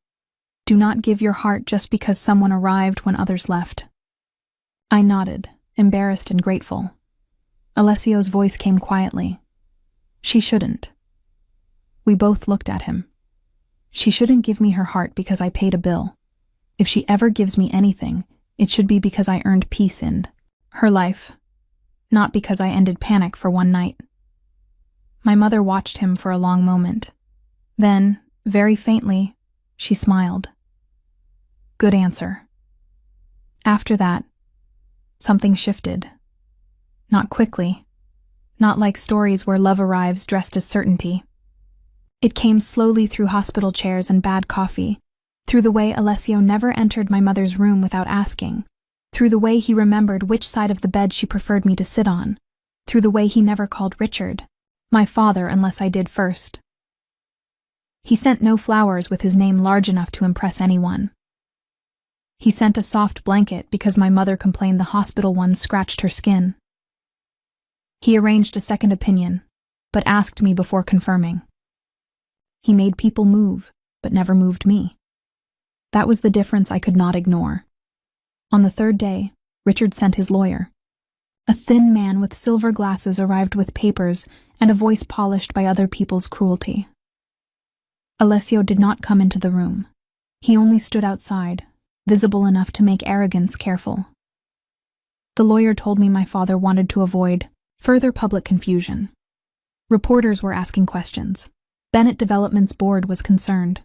Do not give your heart just because someone arrived when others left. I nodded, embarrassed and grateful. Alessio's voice came quietly. She shouldn't. We both looked at him. She shouldn't give me her heart because I paid a bill. If she ever gives me anything, it should be because I earned peace in her life, not because I ended panic for one night. My mother watched him for a long moment. Then, very faintly, she smiled. Good answer. After that, something shifted. Not quickly. Not like stories where love arrives dressed as certainty. It came slowly through hospital chairs and bad coffee, through the way Alessio never entered my mother's room without asking, through the way he remembered which side of the bed she preferred me to sit on, through the way he never called Richard my father unless I did first. He sent no flowers with his name large enough to impress anyone. He sent a soft blanket because my mother complained the hospital ones scratched her skin. He arranged a second opinion, but asked me before confirming. He made people move, but never moved me. That was the difference I could not ignore. On the 3rd day, Richard sent his lawyer. A thin man with silver glasses arrived with papers and a voice polished by other people's cruelty. Alessio did not come into the room. He only stood outside, visible enough to make arrogance careful. The lawyer told me my father wanted to avoid further public confusion. Reporters were asking questions. Bennett Development's board was concerned.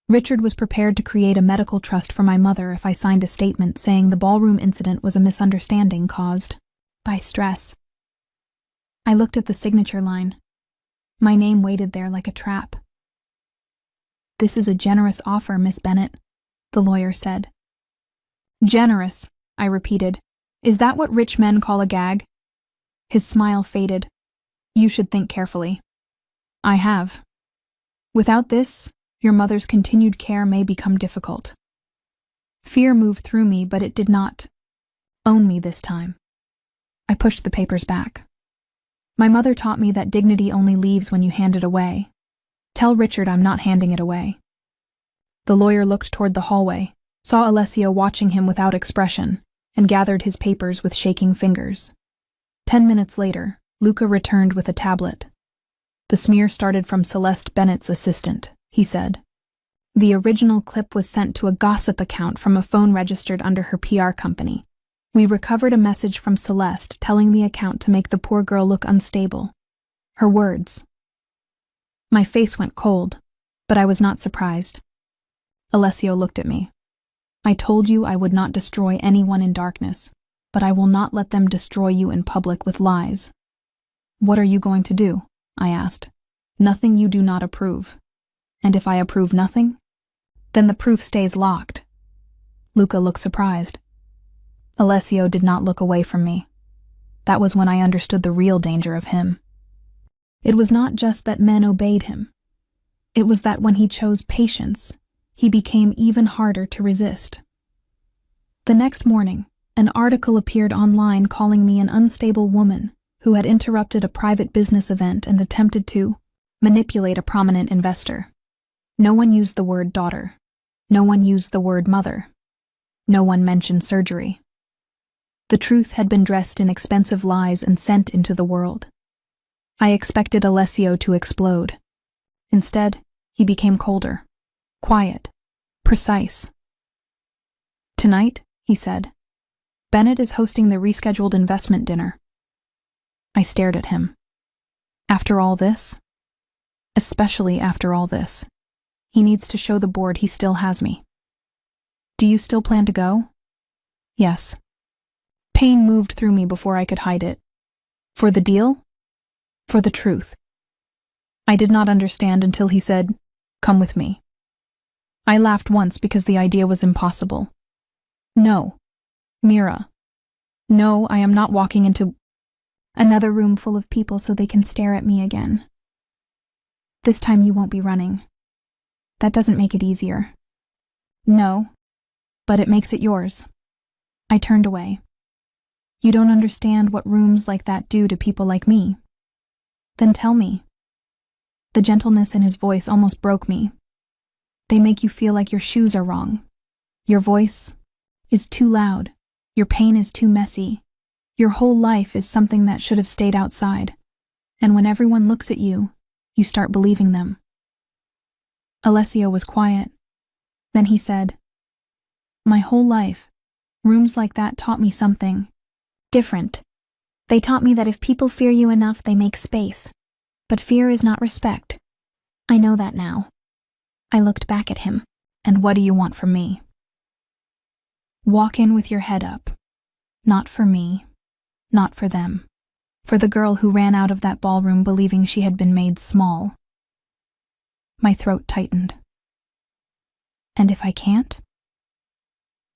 Richard was prepared to create a medical trust for my mother if I signed a statement saying the ballroom incident was a misunderstanding caused by stress. I looked at the signature line. My name waited there like a trap. This is a generous offer, Miss Bennet, the lawyer said. Generous, I repeated. Is that what rich men call a gag? His smile faded. You should think carefully. I have. Without this, your mother's continued care may become difficult. Fear moved through me, but it did not own me this time. I pushed the papers back. My mother taught me that dignity only leaves when you hand it away. Tell Richard I'm not handing it away. The lawyer looked toward the hallway, saw Alessio watching him without expression, and gathered his papers with shaking fingers. 10 minutes later, Luca returned with a tablet. The smear started from Celeste Bennett's assistant, he said. The original clip was sent to a gossip account from a phone registered under her PR company. We recovered a message from Celeste telling the account to make the poor girl look unstable. Her words. My face went cold, but I was not surprised. Alessio looked at me. I told you I would not destroy anyone in darkness, but I will not let them destroy you in public with lies. What are you going to do? I asked. Nothing you do not approve. And if I approve nothing? Then the proof stays locked. Luca looked surprised. Alessio did not look away from me. That was when I understood the real danger of him. It was not just that men obeyed him. It was that when he chose patience, he became even harder to resist. The next morning, an article appeared online calling me an unstable woman who had interrupted a private business event and attempted to manipulate a prominent investor. No one used the word daughter. No one used the word mother. No one mentioned surgery. The truth had been dressed in expensive lies and sent into the world. I expected Alessio to explode. Instead, he became colder, quiet, precise. Tonight, he said, Bennett is hosting the rescheduled investment dinner. I stared at him. After all this? Especially after all this. He needs to show the board he still has me. Do you still plan to go? Yes. Pain moved through me before I could hide it. For the deal? For the truth. I did not understand until he said, Come with me. I laughed once because the idea was impossible. No. Mira. No, I am not walking into another room full of people so they can stare at me again. This time you won't be running. That doesn't make it easier. No, but it makes it yours. I turned away. You don't understand what rooms like that do to people like me. Then tell me. The gentleness in his voice almost broke me. They make you feel like your shoes are wrong. Your voice is too loud. Your pain is too messy. Your whole life is something that should have stayed outside. And when everyone looks at you, you start believing them. Alessio was quiet. Then he said, My whole life, rooms like that taught me something different. They taught me that if people fear you enough, they make space. But fear is not respect. I know that now. I looked back at him. And what do you want from me? Walk in with your head up. Not for me. Not for them. For the girl who ran out of that ballroom believing she had been made small. My throat tightened. And if I can't?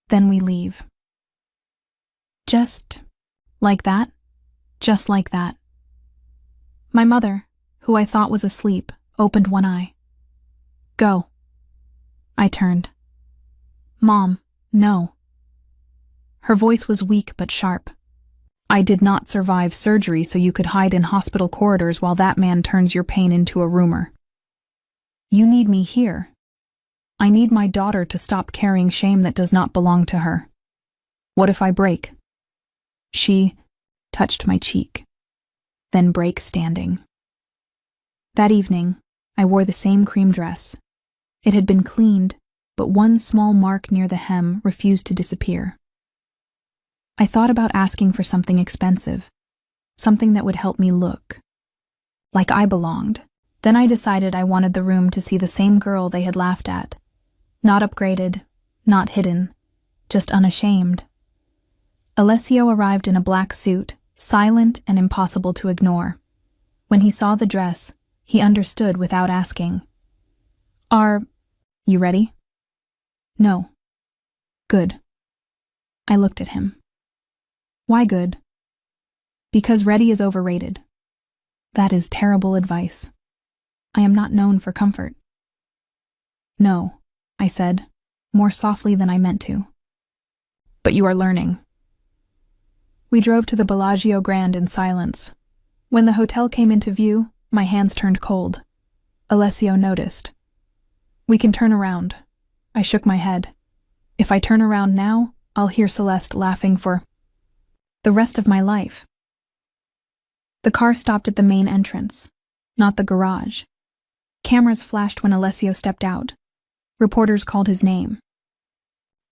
Then we leave. Just like that? Just like that. My mother, who I thought was asleep, opened one eye. Go. I turned. Mom, no. Her voice was weak but sharp. I did not survive surgery so you could hide in hospital corridors while that man turns your pain into a rumor. You need me here. I need my daughter to stop carrying shame that does not belong to her. What if I break? She touched my cheek, then break standing. That evening, I wore the same cream dress. It had been cleaned, but one small mark near the hem refused to disappear. I thought about asking for something expensive, something that would help me look like I belonged. Then I decided I wanted the room to see the same girl they had laughed at. Not upgraded, not hidden, just unashamed. Alessio arrived in a black suit, silent and impossible to ignore. When he saw the dress, he understood without asking. Are you ready? No. Good. I looked at him. Why good? Because ready is overrated. That is terrible advice. I am not known for comfort. No, I said, more softly than I meant to. But you are learning. We drove to the Bellagio Grand in silence. When the hotel came into view, my hands turned cold. Alessio noticed. We can turn around. I shook my head. If I turn around now, I'll hear Celeste laughing for the rest of my life. The car stopped at the main entrance, not the garage. Cameras flashed when Alessio stepped out. Reporters called his name.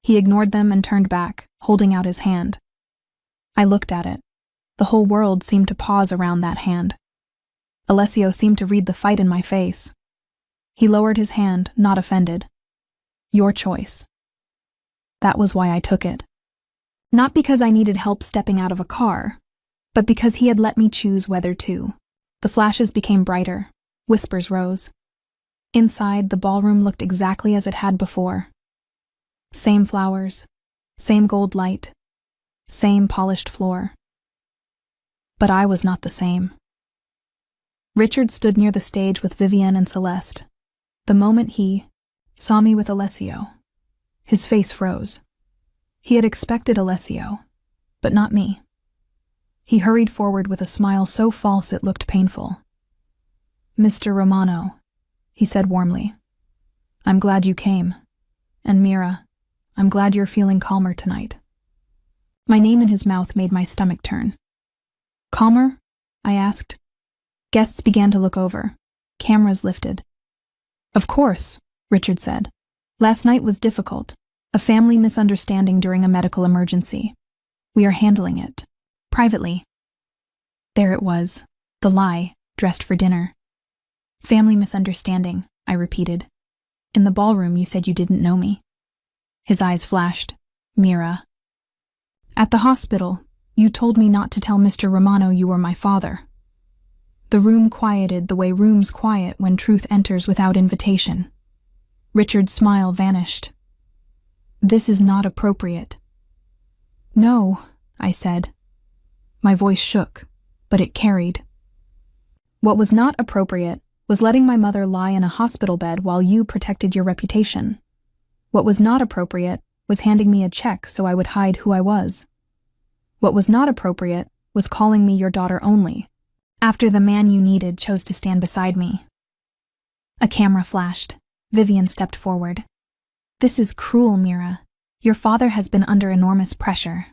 He ignored them and turned back, holding out his hand. I looked at it. The whole world seemed to pause around that hand. Alessio seemed to read the fight in my face. He lowered his hand, not offended. Your choice. That was why I took it. Not because I needed help stepping out of a car, but because he had let me choose whether to. The flashes became brighter. Whispers rose. Inside, the ballroom looked exactly as it had before. Same flowers, same gold light, same polished floor. But I was not the same. Richard stood near the stage with Vivian and Celeste. The moment he saw me with Alessio, his face froze. He had expected Alessio, but not me. He hurried forward with a smile so false it looked painful. Mr. Romano, he said warmly, I'm glad you came. And Mira, I'm glad you're feeling calmer tonight. My name in his mouth made my stomach turn. Calmer? I asked. Guests began to look over. Cameras lifted. Of course, Richard said. Last night was difficult. A family misunderstanding during a medical emergency. We are handling it. Privately. There it was. The lie, dressed for dinner. Family misunderstanding, I repeated. In the ballroom you said you didn't know me. His eyes flashed. Mira. At the hospital, you told me not to tell Mr. Romano you were my father. The room quieted the way rooms quiet when truth enters without invitation. Richard's smile vanished. This is not appropriate. No, I said. My voice shook, but it carried. What was not appropriate was letting my mother lie in a hospital bed while you protected your reputation. What was not appropriate was handing me a check so I would hide who I was. What was not appropriate was calling me your daughter only, after the man you needed chose to stand beside me. A camera flashed. Vivian stepped forward. This is cruel, Mira. Your father has been under enormous pressure.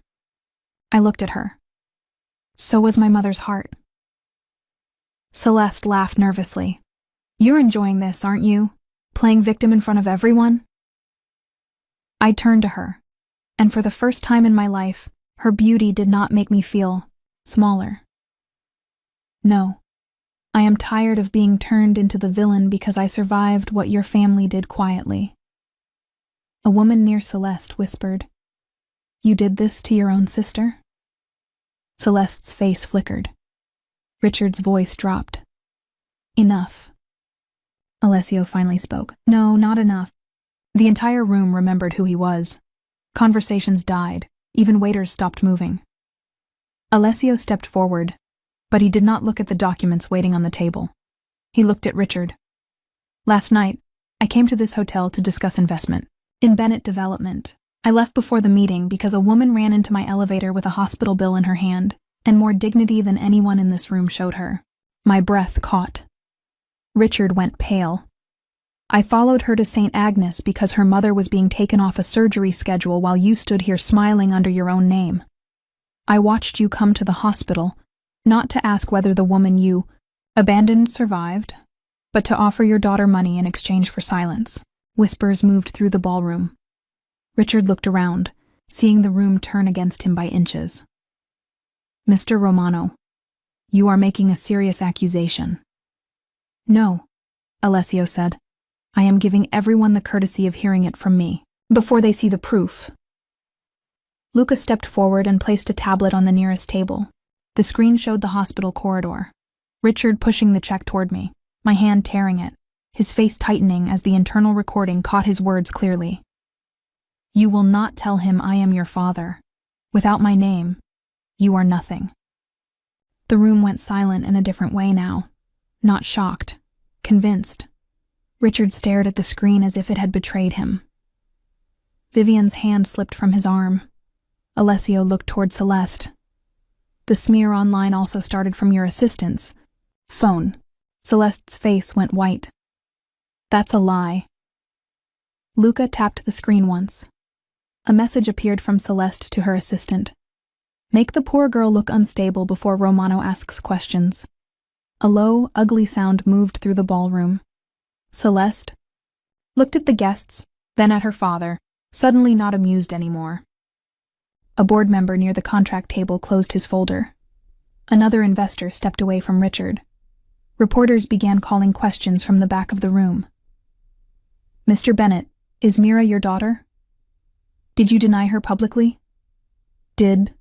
I looked at her. So was my mother's heart. Celeste laughed nervously. You're enjoying this, aren't you? Playing victim in front of everyone? I turned to her, and for the first time in my life, her beauty did not make me feel smaller. No, I am tired of being turned into the villain because I survived what your family did quietly. A woman near Celeste whispered, You did this to your own sister? Celeste's face flickered. Richard's voice dropped. Enough. Alessio finally spoke. No, not enough. The entire room remembered who he was. Conversations died. Even waiters stopped moving. Alessio stepped forward, but he did not look at the documents waiting on the table. He looked at Richard. Last night, I came to this hotel to discuss investment. In Bennett Development, I left before the meeting because a woman ran into my elevator with a hospital bill in her hand, and more dignity than anyone in this room showed her. My breath caught. Richard went pale. I followed her to St. Agnes because her mother was being taken off a surgery schedule while you stood here smiling under your own name. I watched you come to the hospital, not to ask whether the woman you abandoned survived, but to offer your daughter money in exchange for silence. Whispers moved through the ballroom. Richard looked around, seeing the room turn against him by inches. Mr. Romano, you are making a serious accusation. No, Alessio said. I am giving everyone the courtesy of hearing it from me, before they see the proof. Luca stepped forward and placed a tablet on the nearest table. The screen showed the hospital corridor. Richard pushing the check toward me, my hand tearing it, his face tightening as the internal recording caught his words clearly. You will not tell him I am your father. Without my name, you are nothing. The room went silent in a different way now. Not shocked, convinced. Richard stared at the screen as if it had betrayed him. Vivian's hand slipped from his arm. Alessio looked toward Celeste. The smear online also started from your assistant's phone. Celeste's face went white. That's a lie. Luca tapped the screen once. A message appeared from Celeste to her assistant. Make the poor girl look unstable before Romano asks questions. A low, ugly sound moved through the ballroom. Celeste, looked at the guests, then at her father, suddenly not amused anymore. A board member near the contract table closed his folder. Another investor stepped away from Richard. Reporters began calling questions from the back of the room. "Mr. Bennett, is Mira your daughter? Did you deny her publicly? Did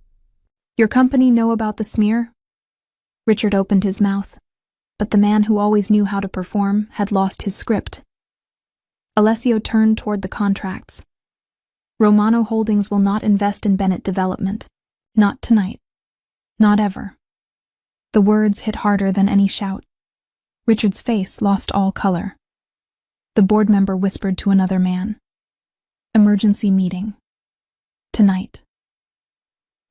your company know about the smear?" Richard opened his mouth, but the man who always knew how to perform had lost his script. Alessio turned toward the contracts. "Romano Holdings will not invest in Bennett Development. Not tonight. Not ever." The words hit harder than any shout. Richard's face lost all color. The board member whispered to another man. "Emergency meeting. Tonight."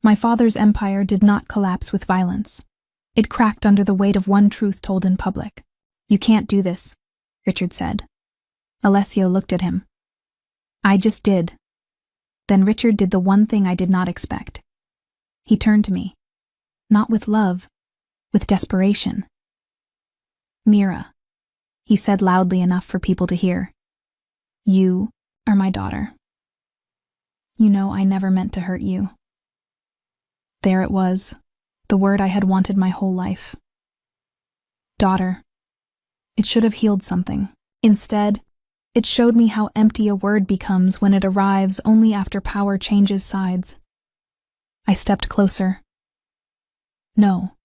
My father's empire did not collapse with violence. It cracked under the weight of one truth told in public. "You can't do this," Richard said. Alessio looked at him. "I just did." Then Richard did the one thing I did not expect. He turned to me. Not with love, with desperation. "Mira," he said loudly enough for people to hear. "You are my daughter. You know I never meant to hurt you." There it was, the word I had wanted my whole life. Daughter. It should have healed something. Instead, it showed me how empty a word becomes when it arrives only after power changes sides. I stepped closer. "No.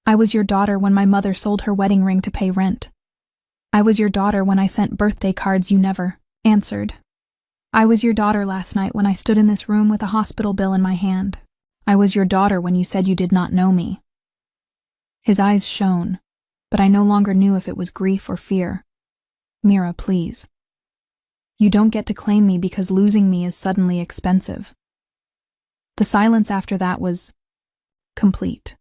I was your daughter when my mother sold her wedding ring to pay rent. I was your daughter when I sent birthday cards you never answered. I was your daughter last night when I stood in this room with a hospital bill in my hand. I was your daughter when you said you did not know me." His eyes shone, but I no longer knew if it was grief or fear. "Mira, please. You don't get to claim me because losing me is suddenly expensive." The silence after that was complete.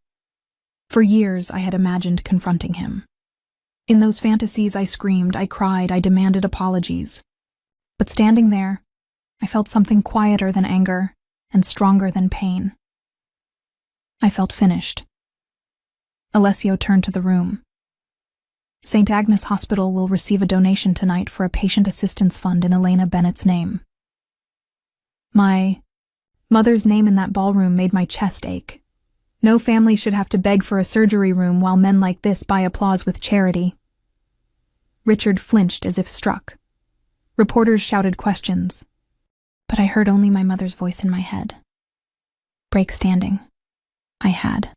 For years I had imagined confronting him. In those fantasies I screamed, I cried, I demanded apologies. But standing there, I felt something quieter than anger and stronger than pain. I felt finished. Alessio turned to the room. "St. Agnes Hospital will receive a donation tonight for a patient assistance fund in Elena Bennett's name." My mother's name in that ballroom made my chest ache. No family should have to beg for a surgery room while men like this buy applause with charity. Richard flinched as if struck. Reporters shouted questions, but I heard only my mother's voice in my head. Break standing. I had.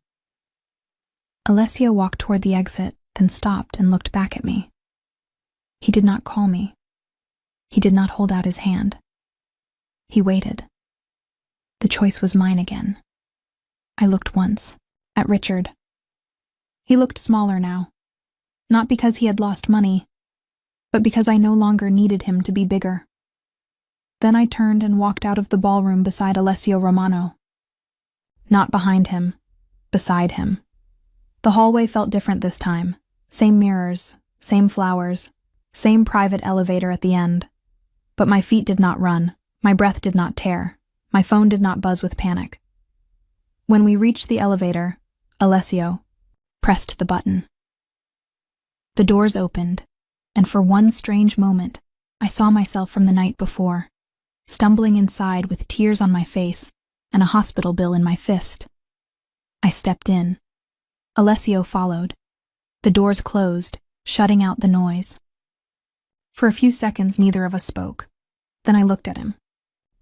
Alessio walked toward the exit, then stopped and looked back at me. He did not call me. He did not hold out his hand. He waited. The choice was mine again. I looked once, at Richard. He looked smaller now, not because he had lost money, but because I no longer needed him to be bigger. Then I turned and walked out of the ballroom beside Alessio Romano. Not behind him, beside him. The hallway felt different this time. Same mirrors, same flowers, same private elevator at the end. But my feet did not run, my breath did not tear, my phone did not buzz with panic. When we reached the elevator, Alessio pressed the button. The doors opened, and for one strange moment, I saw myself from the night before, stumbling inside with tears on my face and a hospital bill in my fist. I stepped in. Alessio followed. The doors closed, shutting out the noise. For a few seconds, neither of us spoke. Then I looked at him.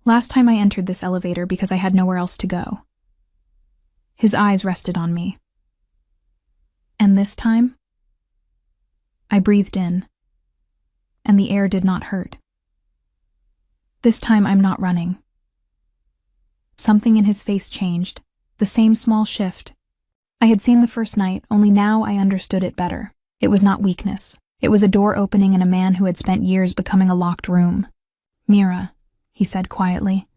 Last time I entered this elevator because I had nowhere else to go. His eyes rested on me. And this time? I breathed in, and the air did not hurt. This time I'm not running. Something in his face changed, the same small shift. I had seen the first night, only now I understood it better. It was not weakness. It was a door opening in a man who had spent years becoming a locked room. "Mira," he said quietly,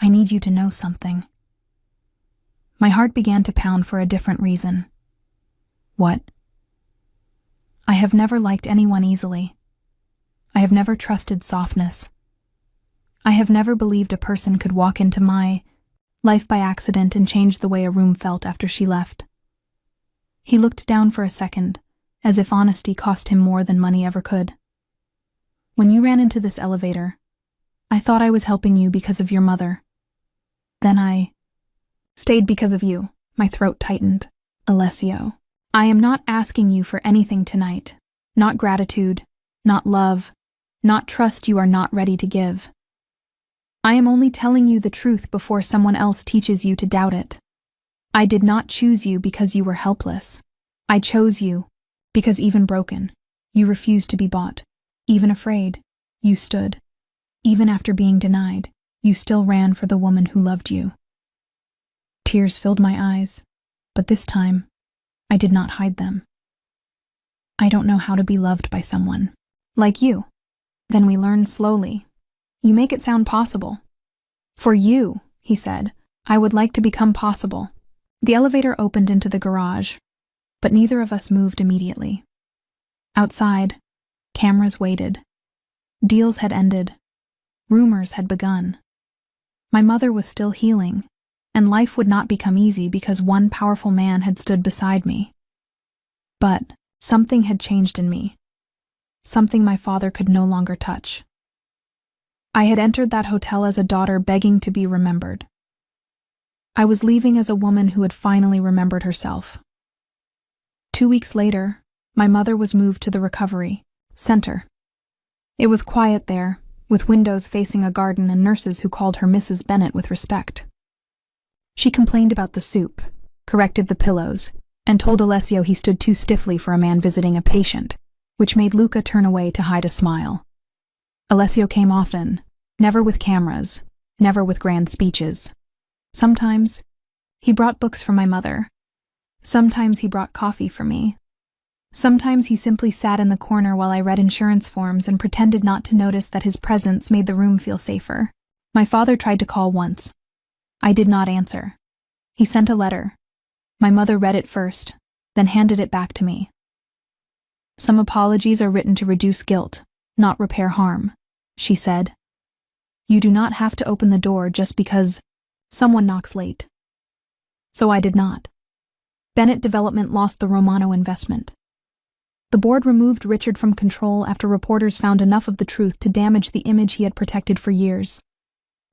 "I need you to know something." My heart began to pound for a different reason. What? I have never liked anyone easily. I have never trusted softness. I have never believed a person could walk into my life by accident and change the way a room felt after she left. He looked down for a second, as if honesty cost him more than money ever could. When you ran into this elevator, I thought I was helping you because of your mother. Then I stayed because of you." My throat tightened. "Alessio, I am not asking you for anything tonight. Not gratitude, not love, not trust you are not ready to give. I am only telling you the truth before someone else teaches you to doubt it. I did not choose you because you were helpless. I chose you because even broken, you refused to be bought. Even afraid, you stood. Even after being denied, you still ran for the woman who loved you." Tears filled my eyes, but this time, I did not hide them. "I don't know how to be loved by someone like you." Then we learned slowly. "You make it sound possible." "For you," he said, "I would like to become possible." The elevator opened into the garage, but neither of us moved immediately. Outside, cameras waited. Deals had ended. Rumors had begun. My mother was still healing, and life would not become easy because one powerful man had stood beside me. But something had changed in me. Something my father could no longer touch. I had entered that hotel as a daughter begging to be remembered. I was leaving as a woman who had finally remembered herself. 2 weeks later, my mother was moved to the recovery center. It was quiet there, with windows facing a garden and nurses who called her Mrs. Bennett with respect. She complained about the soup, corrected the pillows, and told Alessio he stood too stiffly for a man visiting a patient, which made Luca turn away to hide a smile. Alessio came often, never with cameras, never with grand speeches. Sometimes, he brought books for my mother. Sometimes he brought coffee for me. Sometimes he simply sat in the corner while I read insurance forms and pretended not to notice that his presence made the room feel safer. My father tried to call once. I did not answer. He sent a letter. My mother read it first, then handed it back to me. "Some apologies are written to reduce guilt, not repair harm," she said. "You do not have to open the door just because someone knocks late." So I did not. Bennett Development lost the Romano investment. The board removed Richard from control after reporters found enough of the truth to damage the image he had protected for years.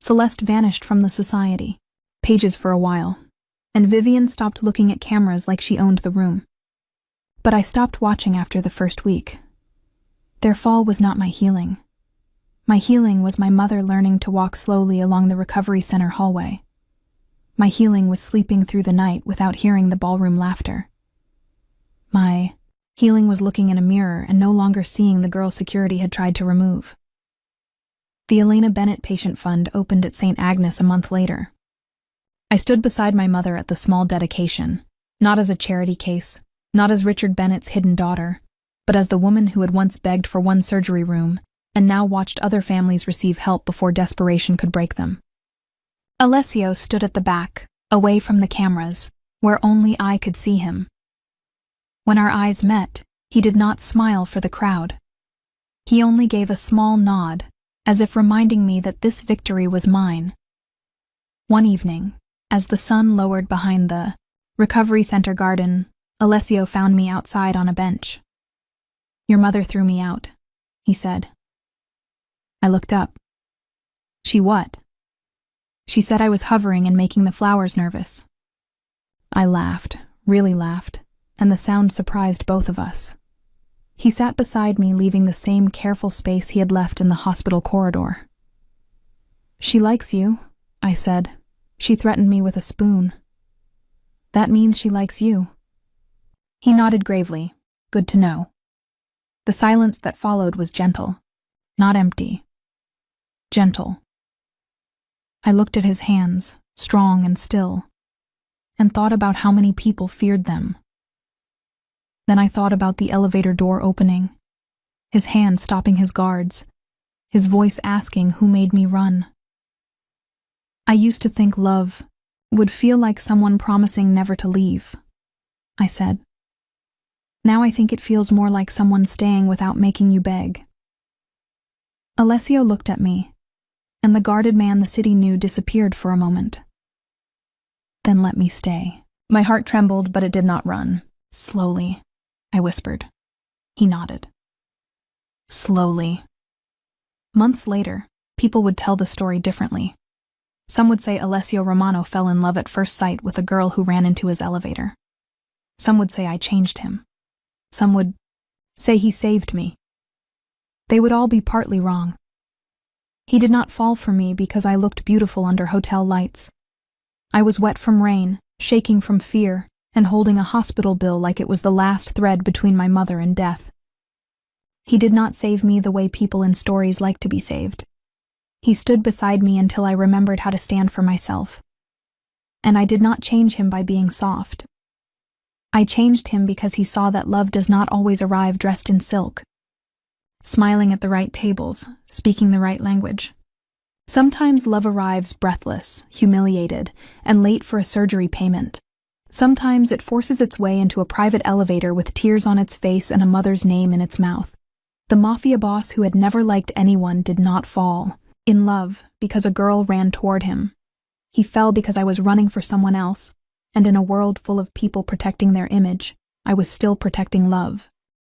Celeste vanished from the society, Pages for a while, and Vivian stopped looking at cameras like she owned the room. But I stopped watching after the first week. Their fall was not my healing. My healing was my mother learning to walk slowly along the recovery center hallway. My healing was sleeping through the night without hearing the ballroom laughter. My healing was looking in a mirror and no longer seeing the girl security had tried to remove. The Elena Bennett Patient Fund opened at St. Agnes a month later. I stood beside my mother at the small dedication, not as a charity case, not as Richard Bennett's hidden daughter, but as the woman who had once begged for one surgery room and now watched other families receive help before desperation could break them. Alessio stood at the back, away from the cameras, where only I could see him. When our eyes met, he did not smile for the crowd. He only gave a small nod, as if reminding me that this victory was mine. One evening, as the sun lowered behind the recovery center garden, Alessio found me outside on a bench. "Your mother threw me out," he said. I looked up. "She what?" "She said I was hovering and making the flowers nervous." I laughed, really laughed, and the sound surprised both of us. He sat beside me, leaving the same careful space he had left in the hospital corridor. "She likes you," I said. "She threatened me with a spoon." "That means she likes you." He nodded gravely. "Good to know." The silence that followed was gentle, not empty. Gentle. I looked at his hands, strong and still, and thought about how many people feared them. Then I thought about the elevator door opening, his hand stopping his guards, his voice asking who made me run. I used to think love would feel like someone promising never to leave, I said. Now I think it feels more like someone staying without making you beg. Alessio looked at me, and the guarded man the city knew disappeared for a moment. "Then let me stay." My heart trembled, but it did not run. "Slowly," I whispered. He nodded. "Slowly." Months later, people would tell the story differently. Some would say Alessio Romano fell in love at first sight with a girl who ran into his elevator. Some would say I changed him. Some would say he saved me. They would all be partly wrong. He did not fall for me because I looked beautiful under hotel lights. I was wet from rain, shaking from fear, and holding a hospital bill like it was the last thread between my mother and death. He did not save me the way people in stories like to be saved. He stood beside me until I remembered how to stand for myself. And I did not change him by being soft. I changed him because he saw that love does not always arrive dressed in silk, smiling at the right tables, speaking the right language. Sometimes love arrives breathless, humiliated, and late for a surgery payment. Sometimes it forces its way into a private elevator with tears on its face and a mother's name in its mouth. The mafia boss who had never liked anyone did not fall in love because a girl ran toward him. He fell because I was running for someone else, and in a world full of people protecting their image, I was still protecting love.